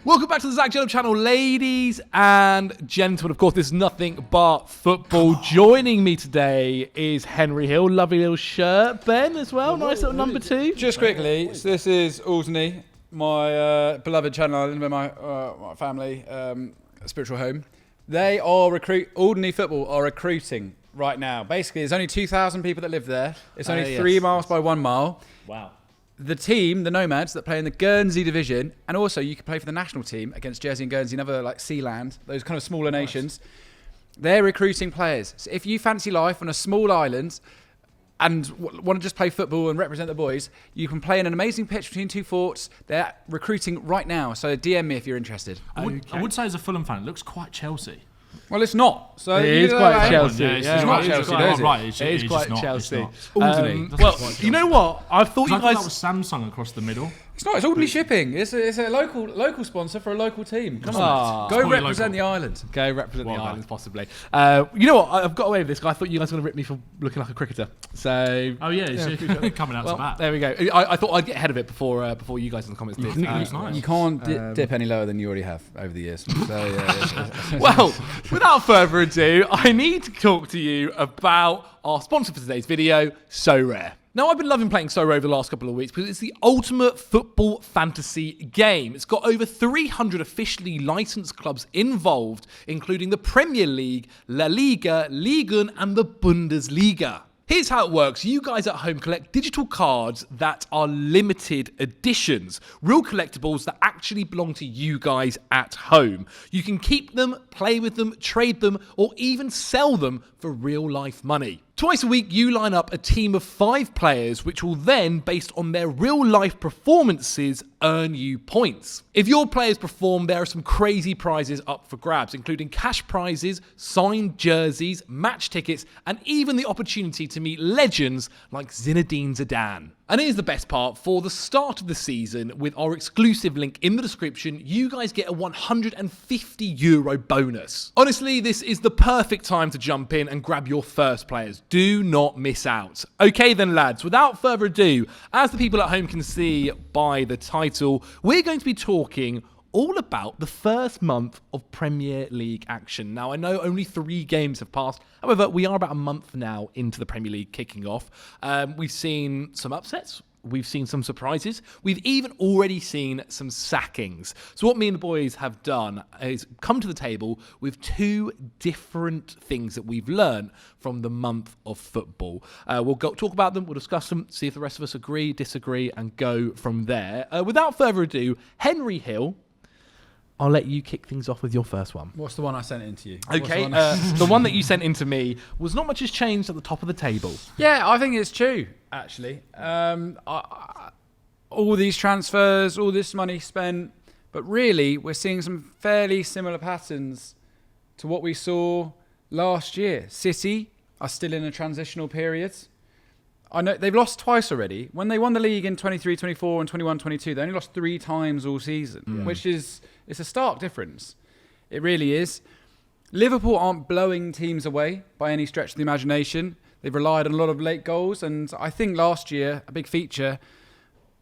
Welcome back to the Zach Djellab channel, ladies and gentlemen. Of course, this is nothing but football. Joining me today is Henry Hill. Lovely little shirt. Ben as well. Nice little number 2. Just quickly, so this is Alderney, my beloved channel. I live with my family, spiritual home. They are Alderney football are recruiting right now. Basically, there's only 2,000 people that live there. It's only 3 miles by 1 mile. Wow. The team, the Nomads, that play in the Guernsey division, and also you can play for the national team against Jersey and Guernsey, another like Sealand, those kind of smaller nations. They're recruiting players. So if you fancy life on a small island and want to just play football and represent the boys, you can play in an amazing pitch between two forts. They're recruiting right now, so DM me if you're interested. I would say as a Fulham fan, it looks quite Chelsea. Well, it's not. So it is quite Chelsea. It's not Chelsea, is it? Right, it is quite Chelsea. Alderney. Well, you know what? I thought you guys... that was Samsung across the middle. It's not. It's Alderney Shipping. It's a local sponsor for a local team. Come on, go represent the island. Go represent the islands, possibly. You know what? I've got away with this. I thought you guys were going to rip me for looking like a cricketer. So. Oh yeah, coming out to bat. There we go. I thought I'd get ahead of it before you guys in the comments did. Nice. You can't dip any lower than you already have over the years. So, well, without further ado, I need to talk to you about our sponsor for today's video, So Rare. Now, I've been loving playing So Rare over the last couple of weeks because it's the ultimate football fantasy game. It's got over 300 officially licensed clubs involved, including the Premier League, La Liga, Ligue 1 and the Bundesliga. Here's how it works. You guys at home collect digital cards that are limited editions. Real collectibles that actually belong to you guys at home. You can keep them, play with them, trade them, or even sell them for real life money. Twice a week, you line up a team of 5 players, which will then, based on their real-life performances, earn you points. If your players perform, there are some crazy prizes up for grabs, including cash prizes, signed jerseys, match tickets, and even the opportunity to meet legends like Zinedine Zidane. And here's the best part. For the start of the season, with our exclusive link in the description, you guys get a €150 bonus. Honestly, this is the perfect time to jump in and grab your first players. Do not miss out. Okay then, lads, without further ado, as the people at home can see by the title, we're going to be talking all about the first month of Premier League action. Now, I know only 3 games have passed. However, we are about a month now into the Premier League kicking off. We've seen some upsets. We've seen some surprises. We've even already seen some sackings. So what me and the boys have done is come to the table with 2 different things that we've learned from the month of football. We'll talk about them, we'll discuss them, see if the rest of us agree, disagree, and go from there. Without further ado, Henry Hill, I'll let you kick things off with your first one. What's the one I sent in to you? Okay, the one that you sent in to me was not much has changed at the top of the table. Yeah, I think it's true, actually. All these transfers, all this money spent, but really we're seeing some fairly similar patterns to what we saw last year. City are still in a transitional period. I know they've lost twice already. When they won the league in 23-24 and 21-22, they only lost 3 times all season, which is it's a stark difference. It really is. Liverpool aren't blowing teams away by any stretch of the imagination. They've relied on a lot of late goals, and I think last year a big feature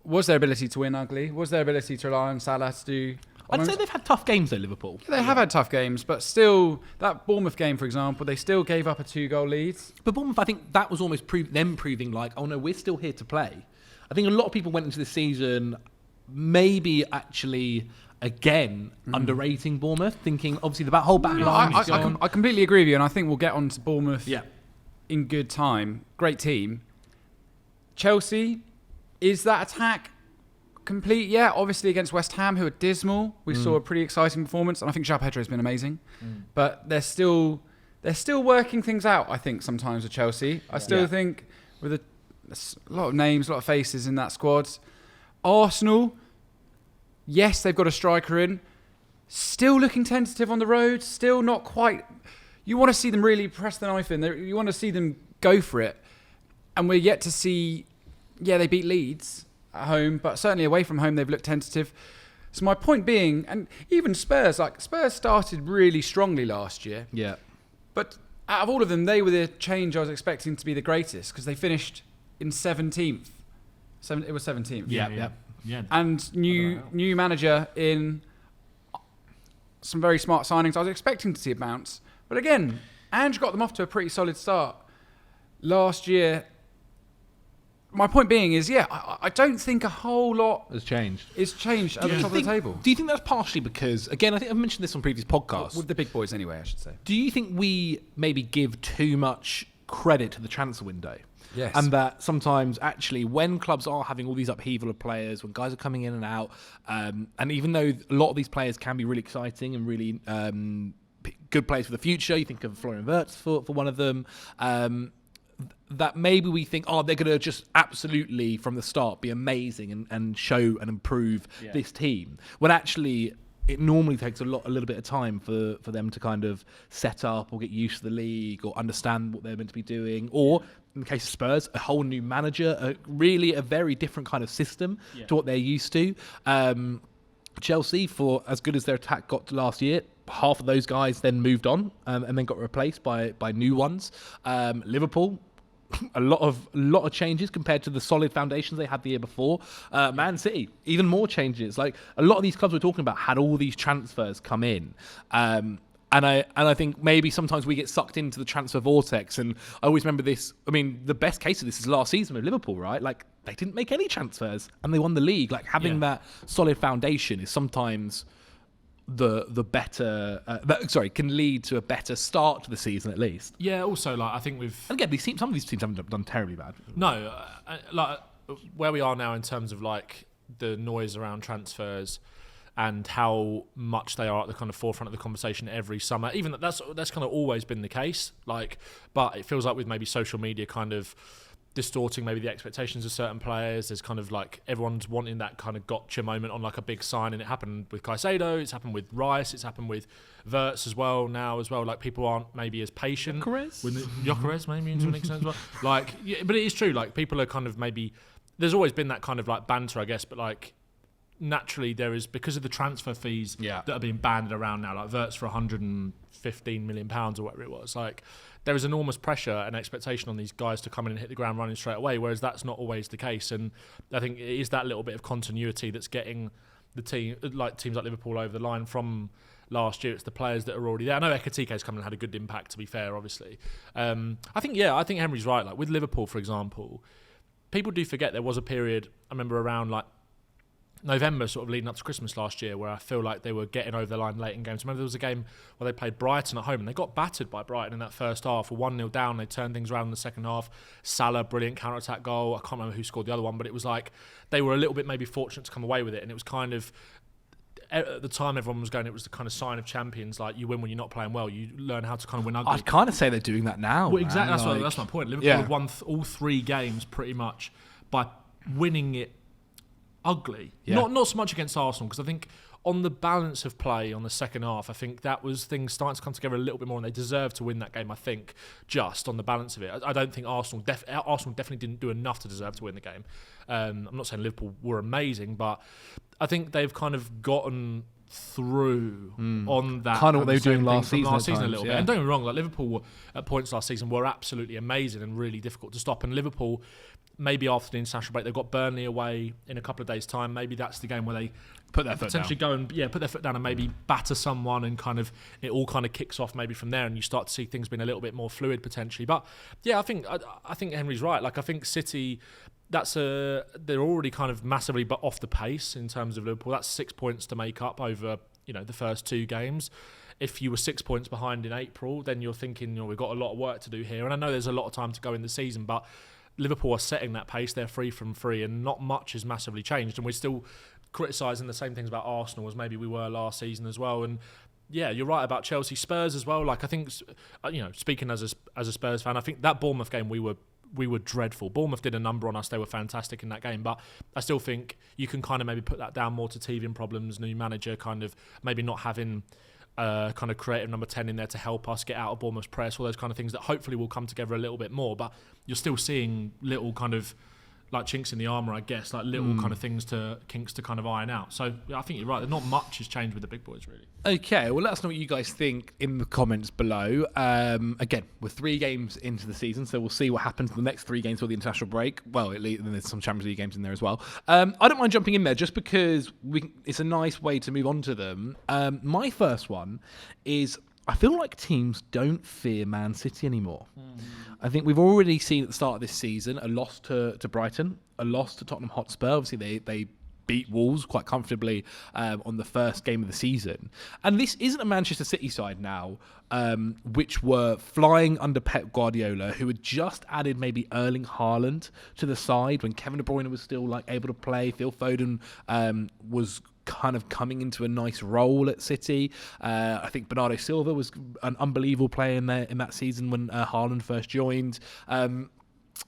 was their ability to win ugly, was their ability to rely on Salah to do... I'd say they've had tough games though, Liverpool. Yeah, they have had tough games, but still, that Bournemouth game, for example, they still gave up a 2-goal lead. But Bournemouth, I think that was almost them proving like, oh no, we're still here to play. I think a lot of people went into the season maybe actually, again, underrating Bournemouth, thinking obviously the whole back line is gone. I completely agree with you, and I think we'll get on to Bournemouth in good time. Great team. Chelsea, is that attack complete? Yeah, obviously against West Ham, who are dismal. We saw a pretty exciting performance, and I think João Pedro has been amazing. But they're still working things out, I think, sometimes with Chelsea. I still think with a lot of names, a lot of faces in that squad. Arsenal, yes, they've got a striker in. Still looking tentative on the road. Still not quite... You want to see them really press the knife in. You want to see them go for it. And we're yet to see... Yeah, they beat Leeds at home, but certainly away from home they've looked tentative. So my point being, and even Spurs started really strongly last year. Yeah. But out of all of them, they were the change I was expecting to be the greatest, because they finished in 17th. It was 17th. Yeah. And new manager in some very smart signings. I was expecting to see a bounce. But again, Ange got them off to a pretty solid start last year. My point being is, I don't think a whole lot has changed at the top of the table. Do you think that's partially because, again, I think I've mentioned this on previous podcasts. With the big boys anyway, I should say. Do you think we maybe give too much credit to the transfer window? Yes. And that sometimes actually when clubs are having all these upheaval of players, when guys are coming in and out, and even though a lot of these players can be really exciting and really good players for the future, you think of Florian Wirtz for one of them, that maybe we think, they're going to just absolutely from the start be amazing and show and improve this team. When actually it normally takes a little bit of time for them to kind of set up or get used to the league or understand what they're meant to be doing. Or in the case of Spurs, a whole new manager, really a very different kind of system to what they're used to. Chelsea, for as good as their attack got last year, half of those guys then moved on and then got replaced by new ones. Liverpool, a lot of changes compared to the solid foundations they had the year before. Man City, even more changes. Like a lot of these clubs we're talking about had all these transfers come in. And I think maybe sometimes we get sucked into the transfer vortex. And I always remember this. I mean, the best case of this is last season with Liverpool, right? Like they didn't make any transfers and they won the league. Like having that solid foundation is sometimes the better can lead to a better start to the season at least. Yeah, also like I think and again, some of these teams haven't done terribly bad. No, like where we are now in terms of like the noise around transfers and how much they are at the kind of forefront of the conversation every summer. Even that's kind of always been the case. Like, but it feels like with maybe social media kind of distorting maybe the expectations of certain players. There's kind of like everyone's wanting that kind of gotcha moment on like a big sign, and it happened with Caicedo, it's happened with Rice, it's happened with Wirtz as well now as well. Like people aren't maybe as patient. Gyökeres maybe to an extent as well. Like, yeah, but it is true. Like people are kind of maybe. There's always been that kind of like banter, I guess, but like naturally there is, because of the transfer fees that are being banded around now, like Wirtz for £115 million or whatever it was. Like there is enormous pressure and expectation on these guys to come in and hit the ground running straight away, whereas that's not always the case. And I think it is that little bit of continuity that's getting the teams like Liverpool over the line from last year. It's the players that are already there. I know Ekitike's come and had a good impact, to be fair, obviously. I think Henry's right. Like with Liverpool, for example, people do forget there was a period, I remember around like November, sort of leading up to Christmas last year, where I feel like they were getting over the line late in games. Remember there was a game where they played Brighton at home and they got battered by Brighton in that first half. 1-0 down, they turned things around in the second half. Salah, brilliant counter-attack goal. I can't remember who scored the other one, but it was like they were a little bit maybe fortunate to come away with it. And it was kind of, at the time everyone was going, it was the kind of sign of champions, like you win when you're not playing well, you learn how to kind of win ugly. I'd kind of say they're doing that now. Well, exactly, that's my point. Liverpool have won all three games pretty much by winning it ugly. Not so much against Arsenal, because I think on the balance of play on the second half, I think that was things starting to come together a little bit more, and they deserved to win that game, I think, just on the balance of it. I don't think Arsenal definitely didn't do enough to deserve to win the game. I'm not saying Liverpool were amazing, but I think they've kind of gotten through on that. Kind of what they were doing last season a little bit. And don't get me wrong, like Liverpool at points last season were absolutely amazing and really difficult to stop. And Liverpool, maybe after the international break, they've got Burnley away in a couple of days' time. Maybe that's the game where they put their foot potentially down. Put their foot down and maybe batter someone, and kind of it all kind of kicks off maybe from there, and you start to see things being a little bit more fluid potentially. But yeah, I think Henry's right. Like I think City, they're already kind of massively but off the pace in terms of Liverpool. That's 6 points to make up over the first two games. If you were 6 points behind in April, then you're thinking we've got a lot of work to do here. And I know there's a lot of time to go in the season, but Liverpool are setting that pace. They're 3 from 3, and not much has massively changed. And we're still criticising the same things about Arsenal as maybe we were last season as well. And yeah, you're right about Chelsea, Spurs as well. Like I think, speaking as a Spurs fan, I think that Bournemouth game we were dreadful. Bournemouth did a number on us. They were fantastic in that game, but I still think you can kind of maybe put that down more to teething problems, new manager, kind of maybe not having kind of creative number 10 in there to help us get out of Bournemouth's press, all those kind of things that hopefully will come together a little bit more. But you're still seeing little kind of like chinks in the armour, I guess, like little kind of kinks to kind of iron out. So yeah, I think you're right. Not much has changed with the big boys, really. Okay, well, let us know what you guys think in the comments below. Again, we're 3 games into the season, so we'll see what happens in the next 3 games for the international break. Well, at least there's some Champions League games in there as well. I don't mind jumping in there just because it's a nice way to move on to them. My first one is, I feel like teams don't fear Man City anymore. I think we've already seen at the start of this season a loss to Brighton, a loss to Tottenham Hotspur. Obviously, they beat Wolves quite comfortably on the first game of the season. And this isn't a Manchester City side now, which were flying under Pep Guardiola, who had just added maybe Erling Haaland to the side when Kevin De Bruyne was still like able to play. Phil Foden was kind of coming into a nice role at City. I think Bernardo Silva was an unbelievable player in that season when Haaland first joined.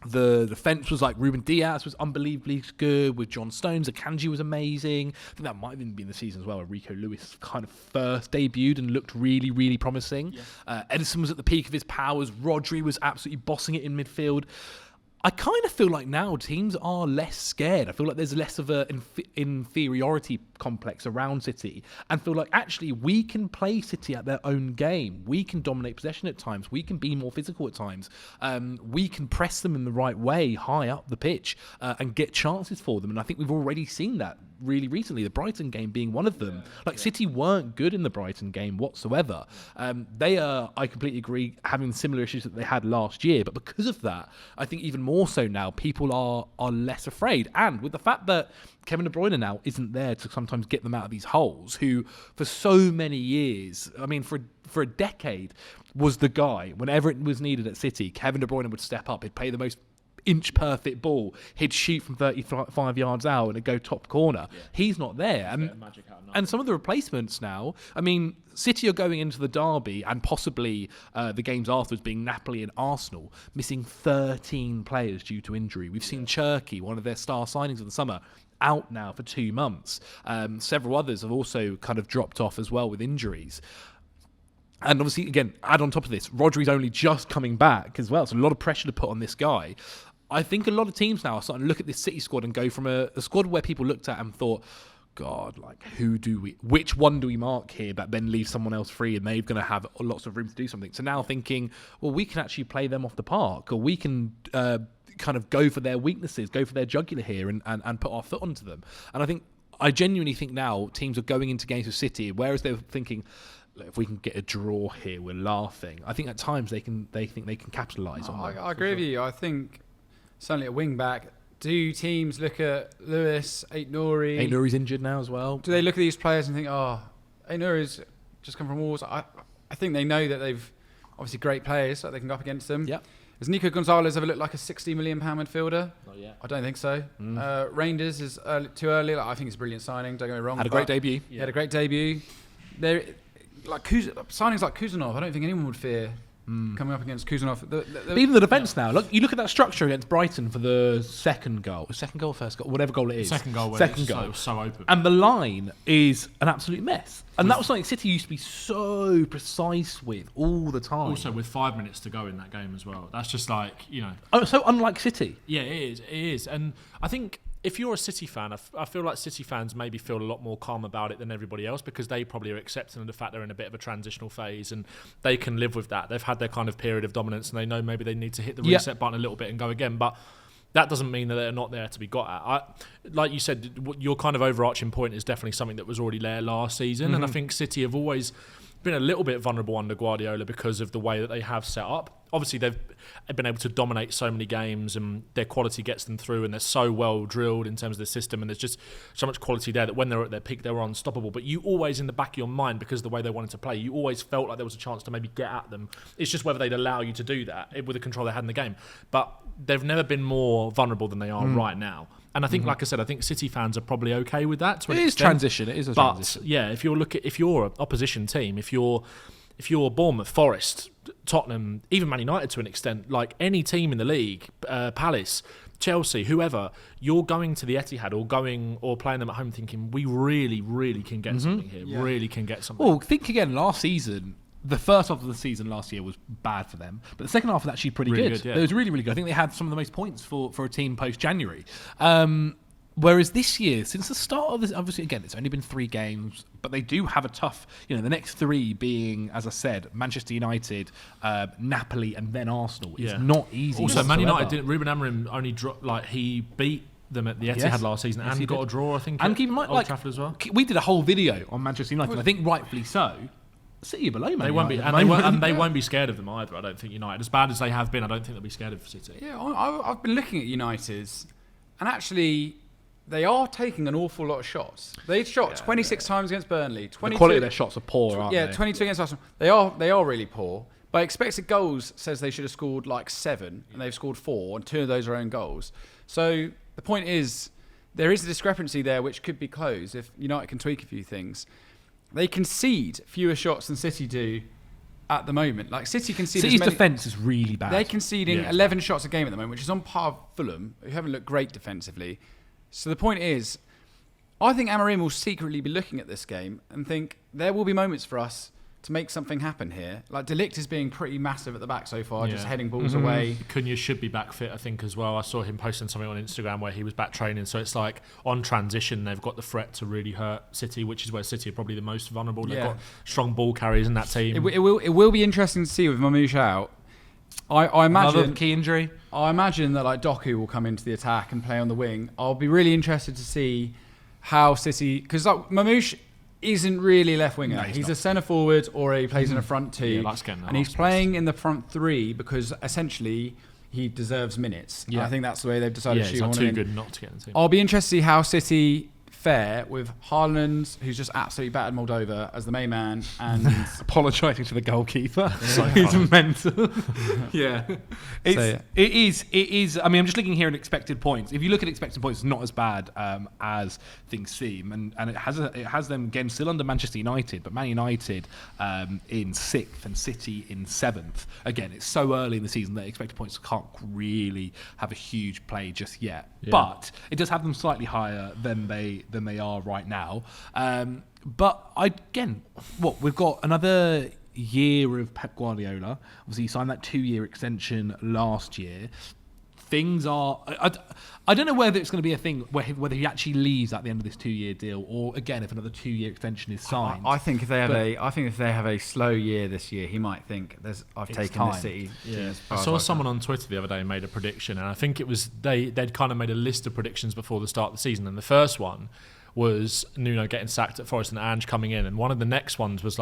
The defence was like Ruben Diaz was unbelievably good with John Stones. Akanji was amazing. I think that might have even been the season as well where Rico Lewis kind of first debuted and looked really, really promising. Yeah. Edison was at the peak of his powers. Rodri was absolutely bossing it in midfield. I kind of feel like now teams are less scared. I feel like there's less of an inferiority complex around City and feel like actually we can play City at their own game. We can dominate possession at times. We can be more physical at times. We can press them in the right way, high up the pitch and get chances for them. And I think we've already seen that really recently, the Brighton game being one of them. City weren't good in the Brighton game whatsoever. They are, I completely agree, having similar issues that they had last year. But because of that, I think even more so now, people are less afraid. And with the fact that Kevin De Bruyne now isn't there to sometimes get them out of these holes, who for so many years, I mean, for a decade, was the guy, whenever it was needed at City, Kevin De Bruyne would step up. He'd play the most inch-perfect ball. He'd shoot from 35 yards out and it'd go top corner. Yeah. He's not there. And some of the replacements now, I mean, City are going into the derby and possibly the games afterwards being Napoli and Arsenal, missing 13 players due to injury. We've seen Cherki, one of their star signings of the summer, out now for 2 months. Several others have also kind of dropped off as well with injuries. And obviously, again, add on top of this, Rodri's only just coming back as well. So a lot of pressure to put on this guy. I think a lot of teams now are starting to look at this City squad and go from a squad where people looked at and thought, God, like, which one do we mark here that then leaves someone else free and they're going to have lots of room to do something. So now thinking, well, we can actually play them off the park, or we can kind of go for their weaknesses, go for their jugular here and put our foot onto them. And I genuinely think now teams are going into games with City, whereas they were thinking, if we can get a draw here, we're laughing. I think at times they think they can capitalise on that. I agree with you. I think certainly a wing back. Do teams look at Lewis, Aït-Nouri? Aït-Nouri's injured now as well. Do they look at these players and think, oh, Aït-Nouri's just come from Wolves? I think they know that they've obviously great players, so they can go up against them. Yep. Does Nico Gonzalez ever look like a £60 million midfielder? Not yet. I don't think so. Reinders is too early. I think it's a brilliant signing, don't get me wrong. Had a great debut. He had a great debut. Signings like Kuzanov, I don't think anyone would fear coming up against Kuzanov. But even the defence now, look, you look at that structure against Brighton for the second goal, first goal, whatever goal it is. Second goal. So open. And the line is an absolute mess. And that was something City used to be so precise with all the time. Also with 5 minutes to go in that game as well. That's just like, Oh, so unlike City. Yeah, it is. And I think if you're a City fan, I feel like City fans maybe feel a lot more calm about it than everybody else, because they probably are accepting of the fact they're in a bit of a transitional phase and they can live with that. They've had their kind of period of dominance and they know maybe they need to hit the reset button a little bit and go again. But that doesn't mean that they're not there to be got at. Like you said, your kind of overarching point is definitely something that was already there last season. And I think City have always been a little bit vulnerable under Guardiola because of the way that they have set up. Obviously, they've been able to dominate so many games and their quality gets them through, and they're so well drilled in terms of the system, and there's just so much quality there that when they're at their peak, they were unstoppable. But you always, in the back of your mind, because of the way they wanted to play, you always felt like there was a chance to maybe get at them. It's just whether they'd allow you to do that with the control they had in the game. But they've never been more vulnerable than they are right now. And I think, like I said, I think City fans are probably okay with that. It is transition. It is a transition. But yeah, if you're an opposition team, if you're Bournemouth, Forest, Tottenham, even Man United to an extent, like any team in the league, Palace, Chelsea, whoever, you're going to the Etihad or playing them at home thinking, we really, really can get something here. Yeah. Really can get something. Well, think again, last season, the first half of the season last year was bad for them, but the second half was actually pretty Really good. good, yeah. It was really, really good. I think they had some of the most points for a team post-January. Whereas this year, since the start of this, obviously, again, it's only been 3 games, but they do have a tough, the next 3 being, as I said, Manchester United, Napoli, and then Arsenal. It's not easy. Also, whatsoever. Man United didn't. Ruben Amorim only dropped, he beat them at the Etihad last season and got a draw, I think, and at keep in mind, Old Trafford as well. We did a whole video on Manchester United, and I think rightfully so. City are below Man They won't be, United. and they won't be scared of them either. I don't think United, as bad as they have been, I don't think they'll be scared of City. Yeah, I've been looking at United's, and actually, they are taking an awful lot of shots. They shot 26 times against Burnley. 22, the quality of their shots are poor, aren't they? 22 against Arsenal. They are really poor. But expected goals says they should have scored 7, and they've scored 4, and 2 of those are own goals. So the point is, there is a discrepancy there which could be closed if United can tweak a few things. They concede fewer shots than City do at the moment. City concede. City's defence is really bad. They're conceding 11 shots a game at the moment, which is on par with Fulham, who haven't looked great defensively. So the point is, I think Amorim will secretly be looking at this game and think there will be moments for us to make something happen here. De Ligt is being pretty massive at the back so far, just heading balls away. Cunha should be back fit, I think, as well. I saw him posting something on Instagram where he was back training. So it's on transition, they've got the threat to really hurt City, which is where City are probably the most vulnerable. They've got strong ball carriers in that team. It will be interesting to see with Mamouche out. I imagine another key injury. I imagine that Doku will come into the attack and play on the wing. I'll be really interested to see how City, because Mamouche isn't really left winger. No, he's not. a centre forward or he plays in a front 2, and he's playing in the front 3 because essentially he deserves minutes. Yeah. I think that's the way they've decided to shoot he's him too in. good not to get in the team. I'll be interested to see how City fare with Haaland, who's just absolutely battered Moldova as the main man, and Apologising to the goalkeeper. He's mental. It is. I mean, I'm just looking here at expected points. If you look at expected points, it's not as bad as things seem, and it has them again still under Manchester United, but Man United in 6th and City in 7th. Again, it's so early in the season that expected points can't really have a huge play just yet. Yeah. But it does have them slightly higher than they are right now. But we've got another year of Pep Guardiola. Obviously, he signed that 2-year extension last year. Things are. I don't know whether it's going to be a thing whether he actually leaves at the end of this 2-year deal, or again if another 2-year extension is signed. I think if they have a slow year this year, he might think I've taken the City. Yeah. I saw someone on Twitter the other day made a prediction, and I think it was they'd kind of made a list of predictions before the start of the season, and the first one was Nuno getting sacked at Forest and Ange coming in, and one of the next ones was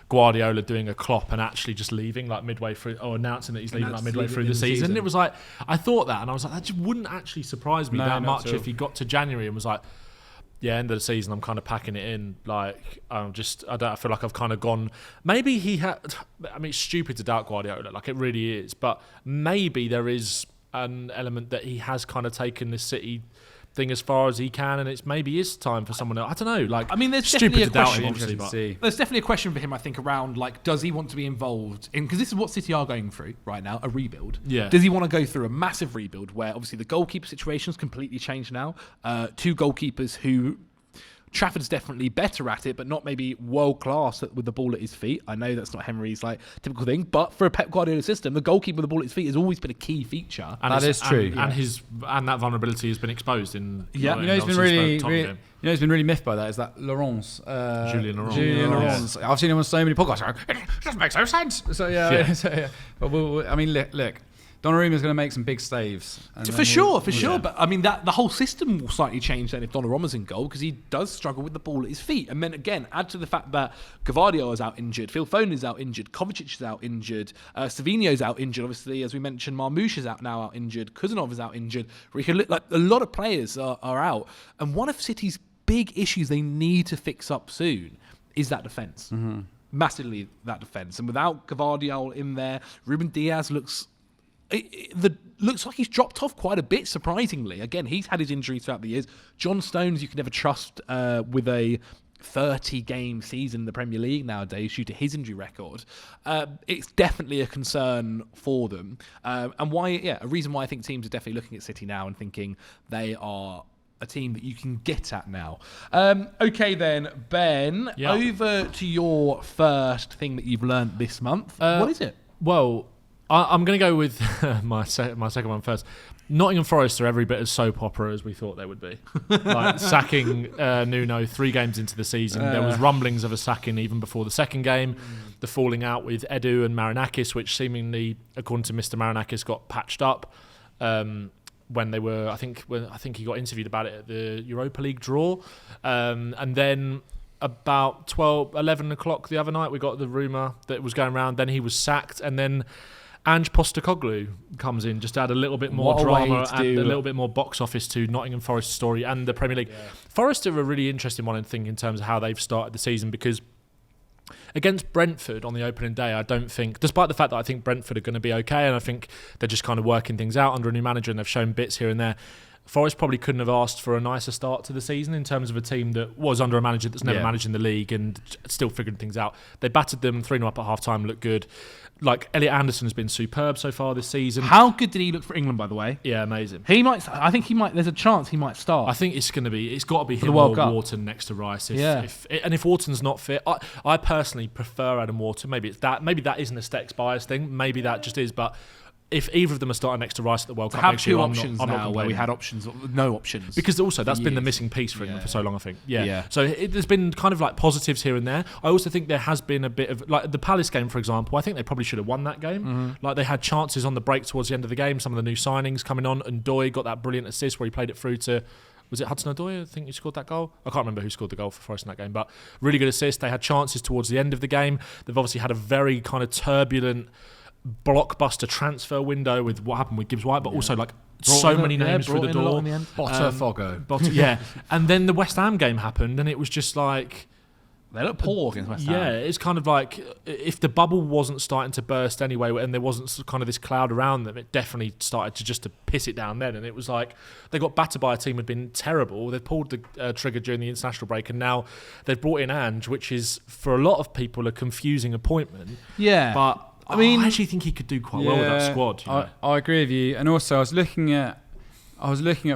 Guardiola doing a Klopp and actually just leaving midway through, or announcing that he's leaving midway through the season. And it was I thought that, and I was that just wouldn't actually surprise me that much if he got to January and was end of the season, I'm kind of packing it in. I feel like I've kind of gone. Maybe he had. I mean, it's stupid to doubt Guardiola, it really is. But maybe there is an element that he has kind of taken this City thing as far as he can, and maybe is time for someone else. I don't know. There's stupid definitely to a doubt question. him, obviously, but There's definitely a question for him, I think, around does he want to be involved in, because this is what City are going through right now, a rebuild. Yeah. Does he want to go through a massive rebuild where obviously the goalkeeper situation's completely changed now? 2 goalkeepers who Trafford's definitely better at it, but not maybe world class with the ball at his feet. I know that's not Henry's typical thing, but for a Pep Guardiola system, the goalkeeper with the ball at his feet has always been a key feature. And that is true, and that vulnerability has been exposed in. He's been really miffed by that. Is that Laurence, Julian Laurence? Laurence. I've seen him on so many podcasts. It doesn't make no sense. So yeah. But look. Donnarumma is going to make some big saves. For sure. But I mean, the whole system will slightly change then if Donnarumma's in goal, because he does struggle with the ball at his feet. And then again, add to the fact that Gvardiol is out injured, Phil Foden is out injured, Kovacic is out injured, Savinho's out injured. Obviously, as we mentioned, Marmoush is out injured, Kuzanov is out injured. A lot of players are out. And one of City's big issues they need to fix up soon is that defence. Mm-hmm. Massively that defence. And without Gvardiol in there, Ruben Diaz looks like he's dropped off quite a bit, surprisingly. Again, he's had his injuries throughout the years. John Stones, you can never trust with a 30-game season in the Premier League nowadays due to his injury record. It's definitely a concern for them. And a reason why I think teams are definitely looking at City now and thinking they are a team that you can get at now. Okay then, Ben, over to your first thing that you've learned this month. What is it? Well, I'm going to go with my second one first. Nottingham Forest are every bit as soap opera as we thought they would be. Like sacking Nuno 3 games into the season. There was rumblings of a sacking even before the second game. The falling out with Edu and Marinakis, which seemingly, according to Mr. Marinakis, got patched up when they were. I think he got interviewed about it at the Europa League draw, and then about 11 o'clock the other night, we got the rumour that was going around. Then he was sacked, and then Ange Postecoglou comes in just to add a little bit more drama and a little bit more box office to Nottingham Forest's story and the Premier League. Yeah. Forest are a really interesting one, I think, in terms of how they've started the season, because against Brentford on the opening day, I don't think, despite the fact that I think Brentford are going to be okay, and I think they're just kind of working things out under a new manager and they've shown bits here and there, Forest probably couldn't have asked for a nicer start to the season in terms of a team that was under a manager that's never managed in the league and still figuring things out. They battered them 3-0 up at half-time, looked good. Like, Elliot Anderson has been superb so far this season. How good did he look for England, by the way? Yeah, amazing. There's a chance he might start. I think it's got to be him or Wharton next to Rice. If Wharton's not fit, I personally prefer Adam Wharton. Maybe that is an aesthetics bias thing. Maybe that just is, but if either of them are starting next to Rice at the World Cup next year, I'm not where we had options, no options. Because also that's been the missing piece for England for so long, I think. So there's been kind of like positives here and there. I also think there has been a bit of, like the Palace game, for example, I think they probably should have won that game. Mm-hmm. Like they had chances on the break towards the end of the game, some of the new signings coming on, and Doy got that brilliant assist where he played it through to, was it Hudson-Odoi? I think he scored that goal. I can't remember who scored the goal for Forest in that game, but really good assist. They had chances towards the end of the game. They've obviously had a very kind of turbulent blockbuster transfer window with what happened with Gibbs White, but also like so many names through the door. Botafogo. And then the West Ham game happened, and it was just like they look poor against West Ham. Yeah, it's kind of like if the bubble wasn't starting to burst anyway, and there wasn't kind of this cloud around them, it definitely started to piss it down then. And it was like they got battered by a team who'd been terrible. They pulled the trigger during the international break, and now they've brought in Ange, which is for a lot of people a confusing appointment. Yeah, but I mean, I actually think he could do quite well with that squad. I agree with you. And also, I was looking at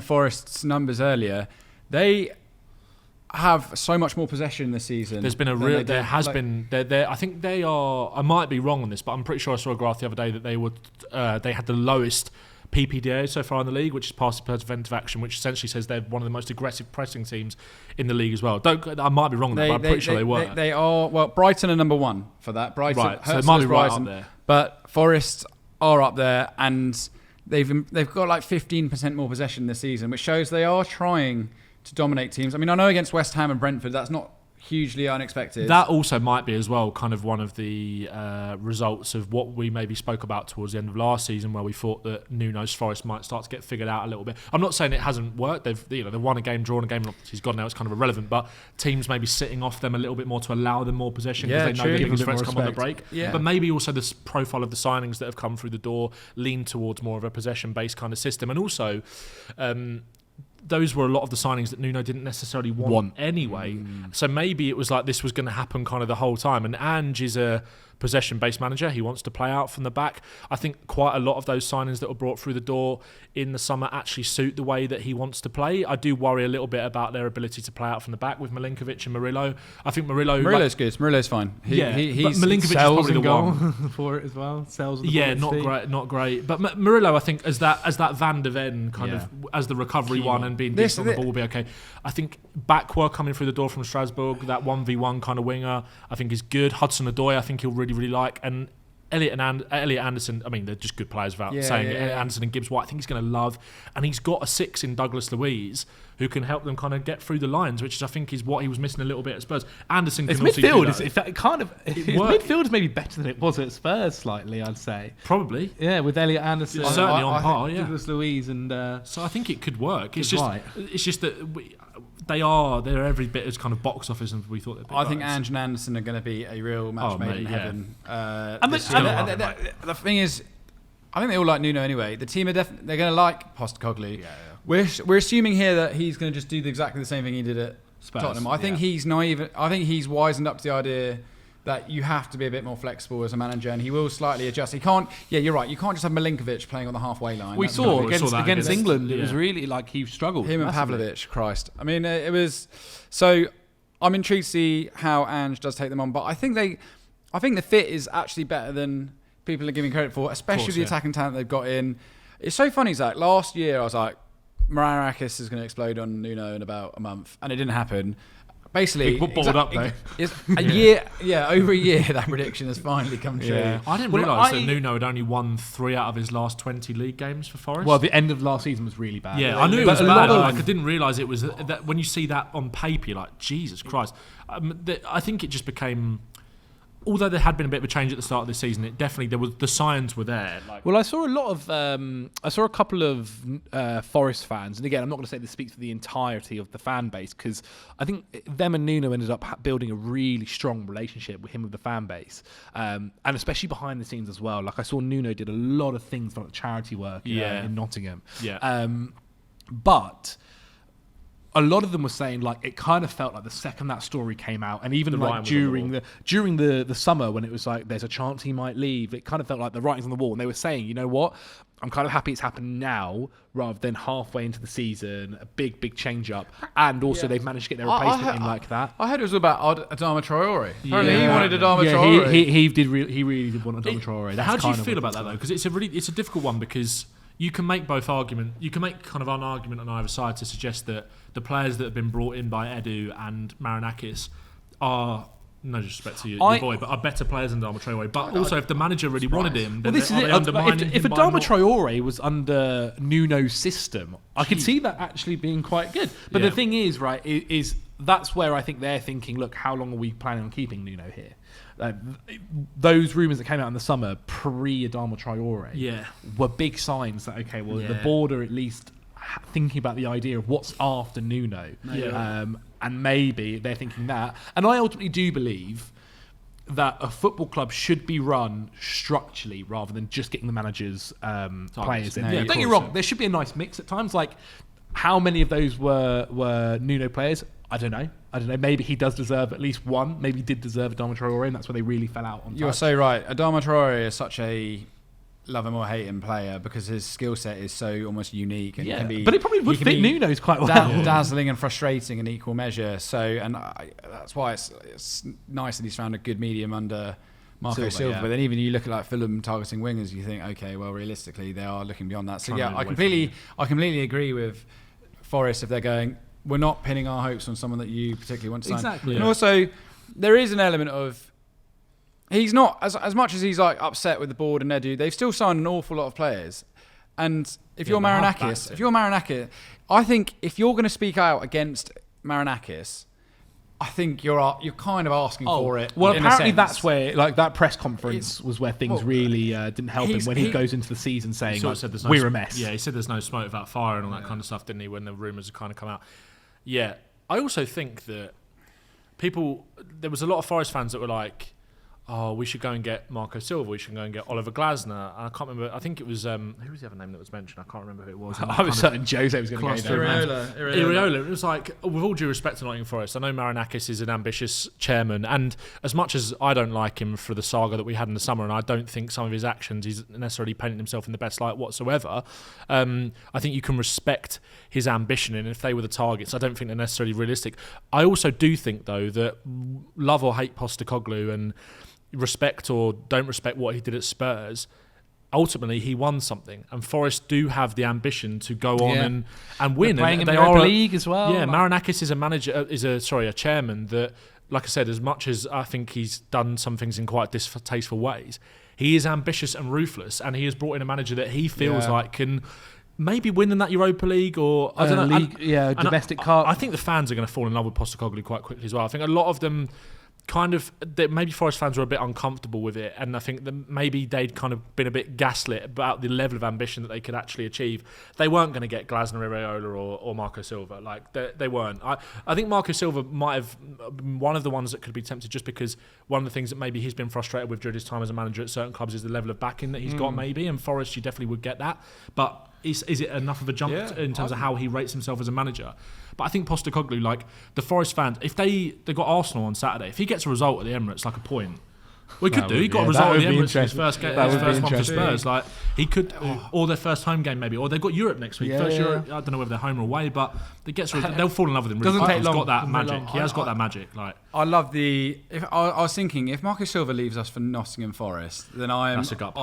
Forest's numbers earlier. They have so much more possession this season. There's been I think they are. I might be wrong on this, but I'm pretty sure I saw a graph the other day that they had the lowest PPDA so far in the league, which is pass preventive action, which essentially says they're one of the most aggressive pressing teams in the league as well. I might be wrong on that, but I'm pretty sure they were. They are. Well, Brighton are number 1 for that. Brighton, right, so it might be right up there. But Forest are up there, and they've got like 15% more possession this season, which shows they are trying to dominate teams. I mean, I know against West Ham and Brentford, that's not hugely unexpected. That also might be as well kind of one of the results of what we maybe spoke about towards the end of last season, where we thought that Nuno's Forest might start to get figured out a little bit. I'm not saying it hasn't worked. They've won a game, drawn a game, and he's gone now. It's kind of irrelevant, but teams maybe sitting off them a little bit more to allow them more possession because they know their biggest threats come on the break. Yeah. But maybe also the profile of the signings that have come through the door lean towards more of a possession-based kind of system, and also those were a lot of the signings that Nuno didn't necessarily want anyway. So maybe it was like this was going to happen kind of the whole time. And Ange is a possession-based manager. He wants to play out from the back. I think quite a lot of those signings that were brought through the door in the summer actually suit the way that he wants to play. I do worry a little bit about their ability to play out from the back with Milinkovic and Murillo. I think Murillo's good. Murillo's fine. But Milinkovic is probably the one for it as well. Not great. But Murillo, I think, as that Van de Ven kind of as the recovery one and being decent on the ball will be okay. I think Bakwa coming through the door from Strasbourg, that 1v1 kind of winger, I think is good. Hudson-Odoi, I think he'll really like, and Elliot Anderson, I mean, they're just good players without saying it. Anderson and Gibbs White, I think he's going to love, and he's got a 6 in Douglas Luiz who can help them kind of get through the lines, which I think is what he was missing a little bit at Spurs. Anderson can also do that. Midfield is maybe better than it was at Spurs slightly, I'd say. Probably. Yeah, with Elliot Anderson. Certainly on par, Douglas Luiz and... so I think it could work. It's just that... They're every bit as kind of box office as we thought they'd be. I think Ange and Anderson are going to be a real match made in heaven. The thing is, I think they all like Nuno anyway. The team are they're going to like Postecoglou. We're assuming here that he's going to just do exactly the same thing he did at Spurs. Tottenham. I think he's naive. I think he's wisened up to the idea that you have to be a bit more flexible as a manager, and he will slightly adjust. He can't. Yeah, you're right. You can't just have Milinkovic playing on the halfway line. We That's saw not- against England. It was really like he struggled. him and massively. Pavlovic. Christ, I mean, it was. So I'm intrigued to see how Ange does take them on, but I think the fit is actually better than people are giving credit for, especially the attacking talent they've got in. It's so funny, Zach. Last year I was like, Marinakis is going to explode on Nuno in about a month, and it didn't happen. Basically, balled up though. It's a year, over a year, that prediction has finally come true. Yeah. I didn't realise that Nuno had only won 3 out of his last 20 league games for Forest. Well, the end of last season was really bad. Yeah, I knew it was bad. I didn't realise it was that. When you see that on paper, you're like, Jesus Christ. I think it just became. Although there had been a bit of a change at the start of the season, it definitely the signs were there. Well, I saw a couple of Forest fans, and again, I'm not going to say this speaks for the entirety of the fan base, because I think them and Nuno ended up building a really strong relationship with him with the fan base, and especially behind the scenes as well. Like I saw Nuno did a lot of things like charity work in Nottingham. Yeah. But a lot of them were saying like it kind of felt like the second that story came out, and even like during the summer when it was like there's a chance he might leave, it kind of felt like the writing's on the wall, and they were saying, you know what, I'm kind of happy it's happened now rather than halfway into the season, a big change up, and also they've managed to get their replacement in like that. I heard it was about Adama Traore. Apparently he wanted Adama Traore. He really did want Adama Traore. How do you feel about that though? Because it's a difficult one, because you can make both arguments. You can make kind of an argument on either side to suggest that the players that have been brought in by Edu and Marinakis are, no disrespect to your boy, but are better players than Adama Traore. But also, if the manager really wanted him, then this is it. If Adama Traore was under Nuno's system, I could see that actually being quite good. But the thing is, right, is that's where I think they're thinking, look, how long are we planning on keeping Nuno here? Those rumours that came out in the summer pre-Adama Traore were big signs that, okay, well, the board are at least thinking about the idea of what's after Nuno. And maybe they're thinking that. And I ultimately do believe that a football club should be run structurally rather than just getting the manager's players in. Don't get me wrong, there should be a nice mix at times. Like, how many of those were Nuno players? I don't know. Maybe he does deserve at least one. Maybe he did deserve Adama Traore, and that's where they really fell out on. You're so right. Adama Traore is such a love him or hate him player because his skill set is so almost unique and can be. But it probably would fit Nuno's quite well. Dazzling and frustrating in equal measure. So, and that's why it's nice that he's found a good medium under Marco Silva. But then even you look at like Fulham targeting wingers, you think, okay, well, realistically, they are looking beyond that. So I completely agree with Forest if they're going, we're not pinning our hopes on someone that you particularly want to sign. Exactly. And also, there is an element of he's not as much as he's like upset with the board and Edu. They've still signed an awful lot of players, and if you're Marinakis, I think if you're going to speak out against Marinakis, I think you're kind of asking for it. Well, apparently that's where like that press conference was where things really didn't help him when he goes into the season saying like, we're a mess. Yeah, he said there's no smoke without fire and all that kind of stuff, didn't he? When the rumours had kind of come out. Yeah, I also think that there was a lot of Forest fans that were like, oh, we should go and get Marco Silva, we should go and get Oliver Glasner. And I can't remember, I think it was, who was the other name that was mentioned? I can't remember who it was. I was certain Jose was going to go there. Iriola. It was like, with all due respect to Nottingham Forest, I know Marinakis is an ambitious chairman, and as much as I don't like him for the saga that we had in the summer, and I don't think some of his actions, he's necessarily painting himself in the best light whatsoever, I think you can respect his ambition, and if they were the targets, I don't think they're necessarily realistic. I also do think, though, that love or hate Postecoglou and respect or don't respect what he did at Spurs, ultimately he won something, and Forest do have the ambition to go on and win. They're playing in the Europa League as well. Yeah, Marinakis is a chairman that, like I said, as much as I think he's done some things in quite distasteful ways, he is ambitious and ruthless, and he has brought in a manager that he feels like can maybe win in that Europa League or I don't know, domestic cup. I think the fans are going to fall in love with Postecoglou quite quickly as well. I think a lot of them kind of, maybe Forest fans were a bit uncomfortable with it, and I think that maybe they'd kind of been a bit gaslit about the level of ambition that they could actually achieve. They weren't going to get Glasner, Iriola or Marco Silva. Like, they weren't. I think Marco Silva might have been one of the ones that could be tempted, just because one of the things that maybe he's been frustrated with during his time as a manager at certain clubs is the level of backing that he's got, maybe, and Forest, you definitely would get that. But is it enough of a jump in terms of how he rates himself as a manager? But I think Postecoglou, like the Forest fans, if they got Arsenal on Saturday, if he gets a result at the Emirates, like a point. We could do. He got a result at the Emirates in his first game, his first one for Spurs. Like he could, or their first home game maybe, or they've got Europe next week. Europe, I don't know whether they're home or away, but they'll fall in love with him. Really. He's got that magic. He has got that magic. Like I love the. I was thinking, if Marco Silva leaves us for Nottingham Forest, then I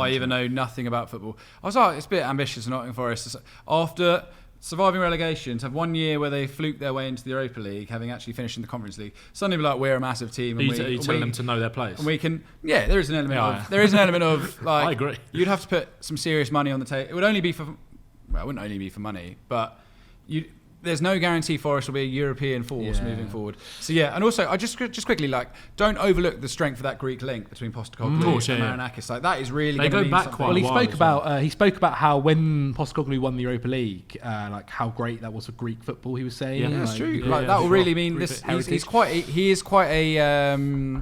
even know nothing about football. I was like, it's a bit ambitious for Nottingham Forest after surviving relegation to have 1 year where they fluked their way into the Europa League, having actually finished in the Conference League. Suddenly, be like, we're a massive team. And you telling them to know their place. And we can, there is an element of like. I agree. You'd have to put some serious money on the table. It would only be for, well, it wouldn't only be for money, but there's no guarantee Forest will be a European force moving forward. So and also I just quickly, like, don't overlook the strength of that Greek link between Postecoglou and Marinakis. Like that is really going to mean something. Well, he spoke about how when Postecoglou won the Europa League, like how great that was for Greek football. He was saying, that's true. That will really mean this. He is quite a.